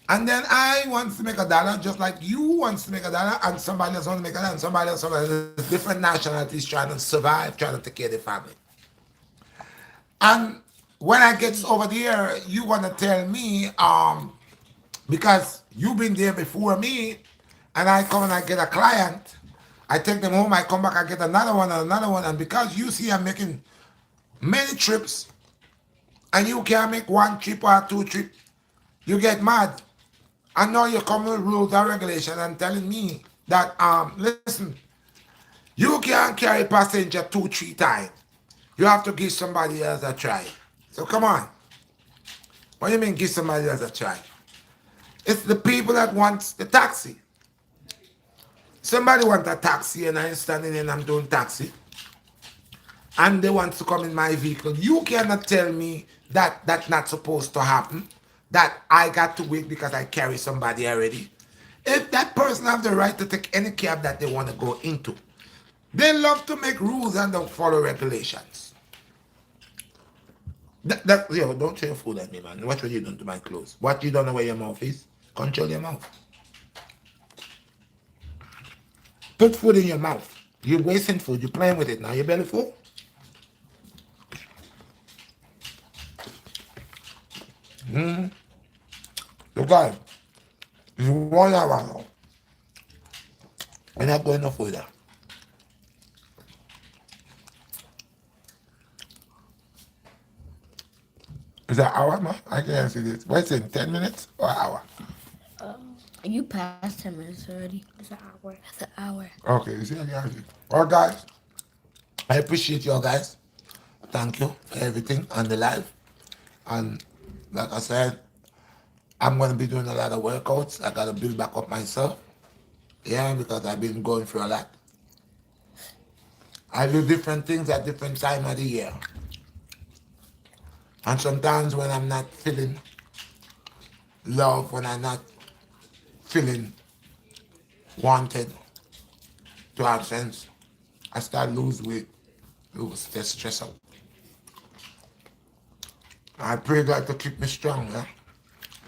And then I want to make a dollar just like you wants to make a dollar and somebody else wants to make a dollar and somebody else, different nationalities trying to survive, trying to take care of their family. And when I get over there, you want to tell me, because you've been there before me, and I come and I get a client, I take them home, I come back, I get another one, and because you see I'm making many trips, and you can't make one trip or two trips, you get mad. And now you come with rules and regulations and telling me that, listen, you can't carry passenger two, three times. You have to give somebody else a try. So come on. What do you mean give somebody else a try? It's the people that wants the taxi. Somebody wants a taxi and I'm standing in and I'm doing taxi. And they want to come in my vehicle. You cannot tell me that that's not supposed to happen. That I got to wait because I carry somebody already. If that person have the right to take any cab that they want to go into, they love to make rules and don't follow regulations. Yo, don't throw your food at me, man. What were you doing to my clothes? What, you don't know where your mouth is? Control your mouth. Put food in your mouth. You're wasting food. You're playing with it now. Your belly full? So guys, if you want that one now, we're not going no further. Is that hour, man? I can't see this. What's in 10 minutes or hour? You passed 10 minutes already. It's an hour. It's an hour. Okay, you see, I got it. Well, guys, I appreciate y'all guys. Thank you for everything on the live. And like I said, I'm going to be doing a lot of workouts. I got to build back up myself. Yeah, because I've been going through a lot. I do different things at different time of the year. And sometimes when I'm not feeling love, when I'm not feeling wanted to have sense, I start lose weight, lose stress out. I pray God to keep me strong, yeah?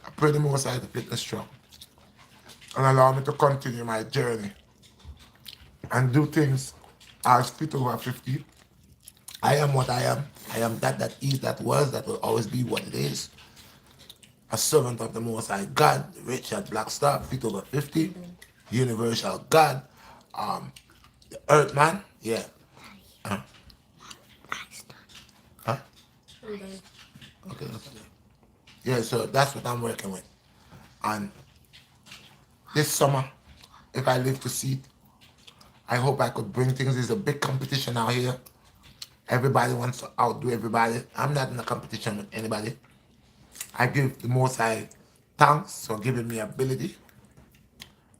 I pray the Most High to keep me strong and allow me to continue my journey and do things as fit over 50. I am what I am. I am that is, that was, that will always be what it is. A servant of the Most High God, Redshot, BlackStar, fit over 50, universal God, the Earth Man, yeah. Huh? Okay, okay. Yeah, so that's what I'm working with. And this summer, if I live to see it, I hope I could bring things. There's a big competition out here. Everybody wants to outdo everybody. I'm not in a competition with anybody. I give the Most High thanks for giving me ability.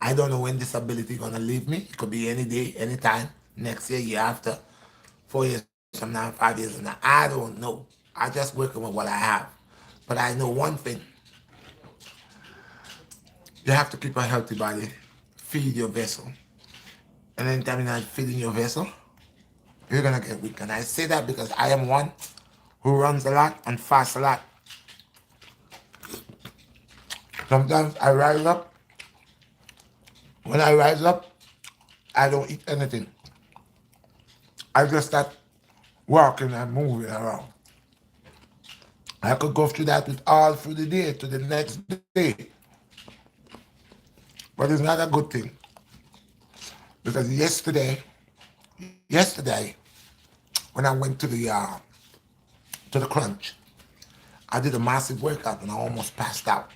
I don't know when this ability gonna leave me. It could be any day, any time, next year, year after, 4 years from now, 5 years from now. I don't know. I just working with what I have. But I know one thing. You have to keep a healthy body. Feed your vessel. And anytime you're not feeding your vessel, you're gonna get weak. And I say that because I am one who runs a lot and fasts a lot. Sometimes I rise up. When I rise up, I don't eat anything. I just start walking and moving around. I could go through that with all through the day to the next day. But it's not a good thing. Because yesterday, when I went to the crunch, I did a massive workout and I almost passed out.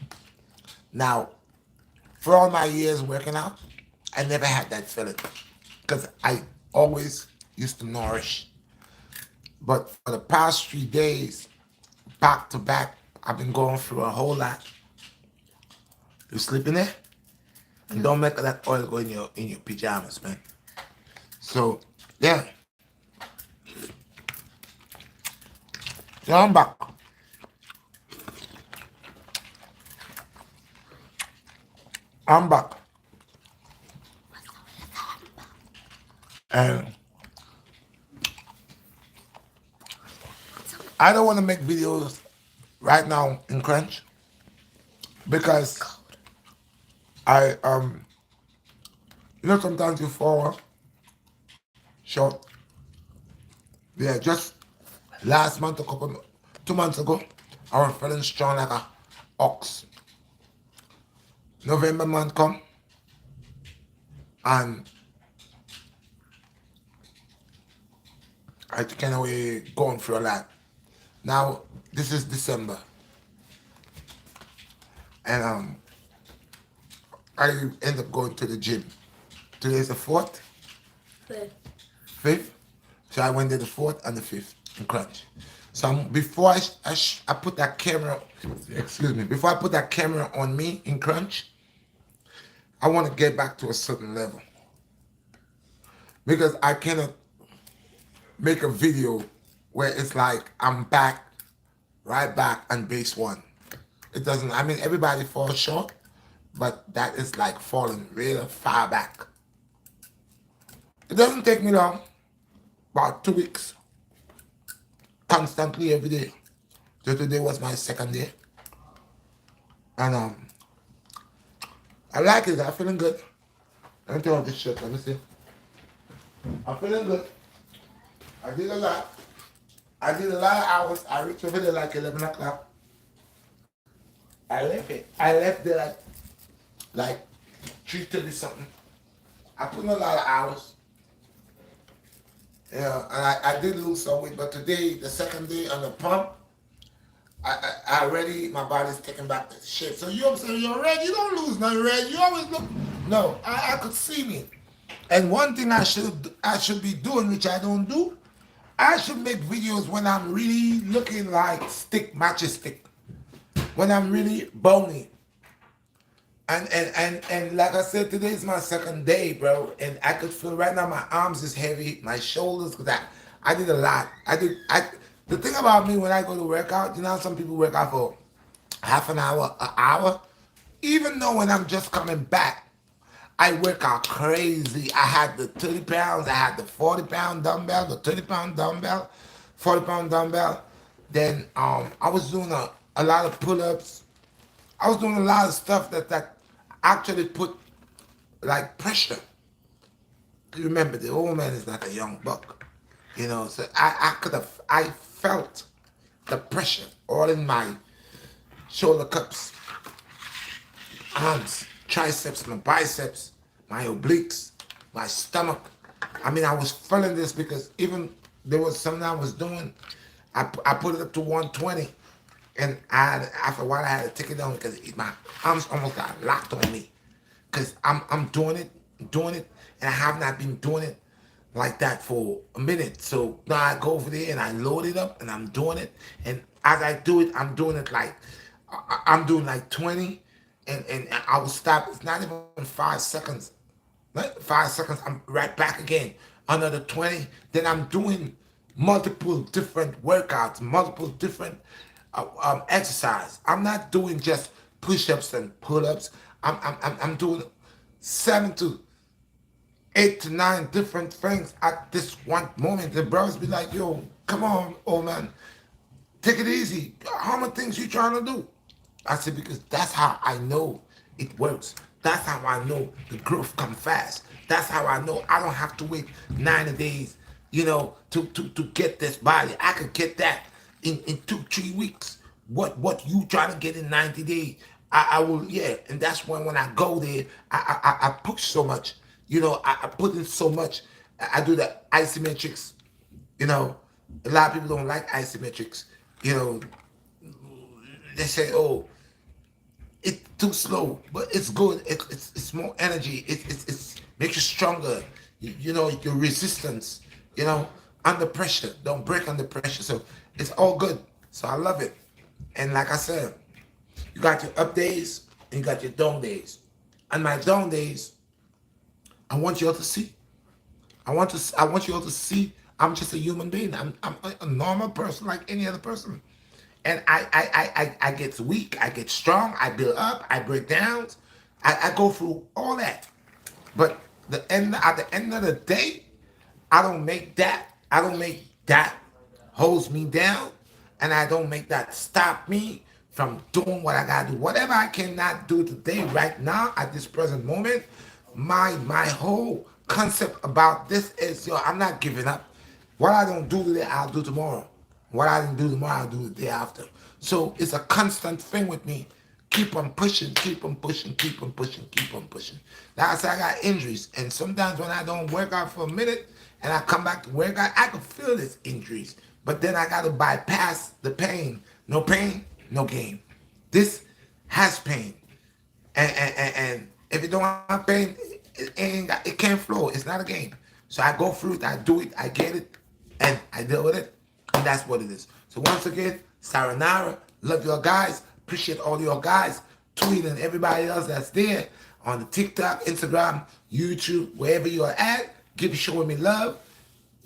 Now, for all my years working out, I never had that feeling because I always used to nourish. But for the past 3 days, back to back, I've been going through a whole lot. You sleeping there? And don't make that oil go in your pajamas, man. So, yeah. So I'm back. I'm back. And I don't want to make videos right now in crunch because I sometimes you fall short. Yeah, just last month, 2 months ago, I was feeling strong like a ox. November month come and I kind of way going through a lot. Now this is December, and I end up going to the gym. Today is the fourth, fifth. So I went there the fourth and the fifth in crunch. So before I put that camera, excuse me, before I put that camera on me in crunch, I want to get back to a certain level because I cannot make a video where it's like I'm back, right back on base one. It doesn't. I mean, everybody falls short, but that is like falling real far back. It doesn't take me long, about 2 weeks, constantly every day. So today was my second day, and I like it. I'm feeling good. Let me turn on this shirt. Let me see. I'm feeling good. I did a lot. I did a lot of hours. I reached over there like 11 o'clock. I left it. I left there like 3:30 something. I put in a lot of hours. Yeah, and I did lose some weight, but today, the second day on the pump, I already, my body's taking back the shape. So you know what I'm saying? You're red, you don't lose nothing red. You always look, no, I could see me. And one thing I should be doing, which I don't do, I should make videos when I'm really looking like matches stick. When I'm really bony. And like I said, today is my second day, bro. And I could feel right now my arms is heavy, my shoulders, cause I did a lot. The thing about me when I go to work out, you know how some people work out for half an hour? Even though when I'm just coming back, I work out crazy. I had the 30 pounds, I had the 40-pound dumbbell, the 30-pound dumbbell, 40-pound dumbbell. Then I was doing a lot of pull-ups. I was doing a lot of stuff that actually put like pressure. Remember, the old man is not a young buck, So I felt the pressure all in my shoulder cups, arms, triceps, my biceps, my obliques, my stomach. I mean, I was feeling this because even there was something I was doing. I put it up to 120. And after a while, I had to take it down because my arms almost got locked on me. Because I'm doing it, and I have not been doing it like that for a minute. So now I go over there and I load it up and I'm doing it. And as I do it, I'm doing it like, I'm doing like 20 and I will stop. It's not even 5 seconds. Like 5 seconds, I'm right back again. Another 20. Then I'm doing multiple different workouts, multiple different exercise. I'm not doing just push-ups and pull-ups. I'm doing 7 to 8 to 9 different things at this one moment. The brothers be like, yo, come on, old man, take it easy. How many things you trying to do? I said, because that's how I know it works. That's how I know the growth come fast. That's how I know I don't have to wait 90 days, to get this body. I could get that in 2-3 weeks. What you trying to get in 90 days, I will, yeah. And that's when I go there, I push so much, I put in so much. I do the isometrics, a lot of people don't like isometrics, they say, oh, it's too slow, but it's good. It's more energy. It's makes you stronger. Your resistance. Under pressure. Don't break under pressure. So it's all good. So I love it. And like I said, you got your up days and you got your down days. On my down days, I want you all to see. I want you all to see I'm just a human being. I'm a normal person like any other person. And I get weak, I get strong, I build up, I break down, I go through all that. But at the end of the day, I don't make that holds me down, and I don't make that stop me from doing what I gotta do. Whatever I cannot do today, right now, at this present moment, my whole concept about this is, yo, I'm not giving up. What I don't do today, I'll do tomorrow. What I didn't do tomorrow, I'll do the day after. So it's a constant thing with me. Keep on pushing, keep on pushing, keep on pushing, keep on pushing. Like I said, I got injuries, and sometimes when I don't work out for a minute and I come back to work out, I can feel these injuries. But then I got to bypass the pain. No pain, no gain. This has pain, and if it don't have pain, it can't flow. It's not a game. So I go through it, I do it, I get it, and I deal with it, and that's what it is. So once again, Saranara, love your guys, appreciate all your guys, tweet and everybody else that's there on the TikTok, Instagram, YouTube, wherever you are at. Give showing me love,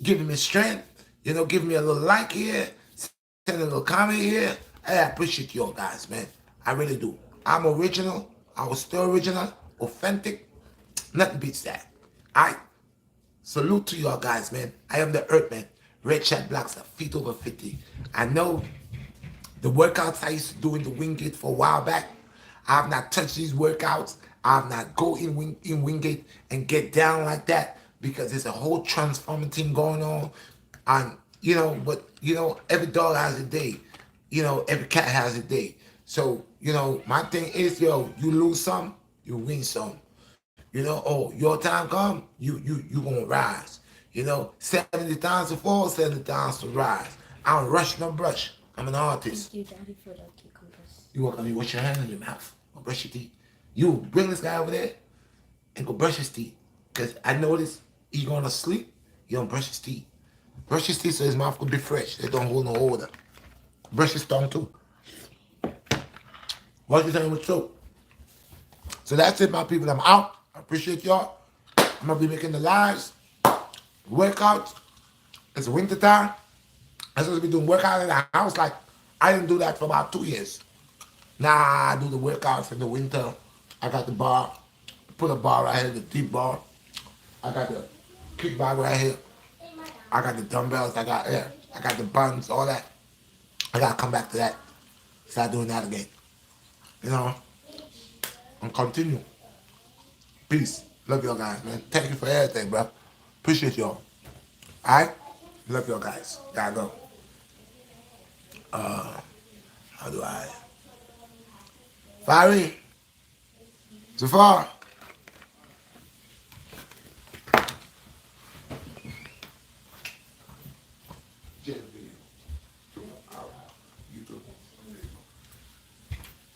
giving me strength. You know, give me a little like here, send a little comment here. I appreciate you all guys, man. I really do. I'm original. I was still original, authentic. Nothing beats that. I salute to y'all guys, man. I am the Earthman. Redshot BlackStar, feet over 50. I know the workouts I used to do in the Wingate for a while back. I have not touched these workouts. I have not go in Wingate and get down like that because there's a whole transforming thing going on. And but every dog has a day. Every cat has a day. So, my thing is, yo, you lose some, you win some. Oh, your time come, you gonna rise. 70 times to fall, 70 times to rise. I don't rush no brush. I'm an artist. Thank you, Daddy, for the cucumbers. You walk on me, wash your hand in your mouth. Go brush your teeth. You bring this guy over there and go brush his teeth. Because I notice he's going to sleep, you don't brush his teeth. Brush his teeth so his mouth could be fresh. They don't hold no odor. Brush his tongue too. Wash your tongue with soap. So that's it, my people. I'm out. I appreciate y'all. I'm going to be making the lives, workouts. It's winter time. I'm supposed to be doing workout in the house. Like, I didn't do that for about 2 years. Now I do the workouts in the winter. I got the bar. Put a bar right here, the deep bar. I got the kick bar right here. I got the dumbbells. I got the buns, all that. I gotta come back to that. Start doing that again. And continue. Peace. Love y'all guys, man. Thank you for everything, bro. Appreciate y'all. Alright? Love y'all guys. Gotta go. How do I? Fiery. Zafar.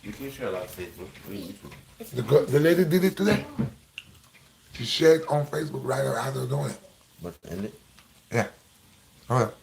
You can share like Facebook. The lady did it today. She shared on Facebook right after doing it. But end it. Yeah. All right.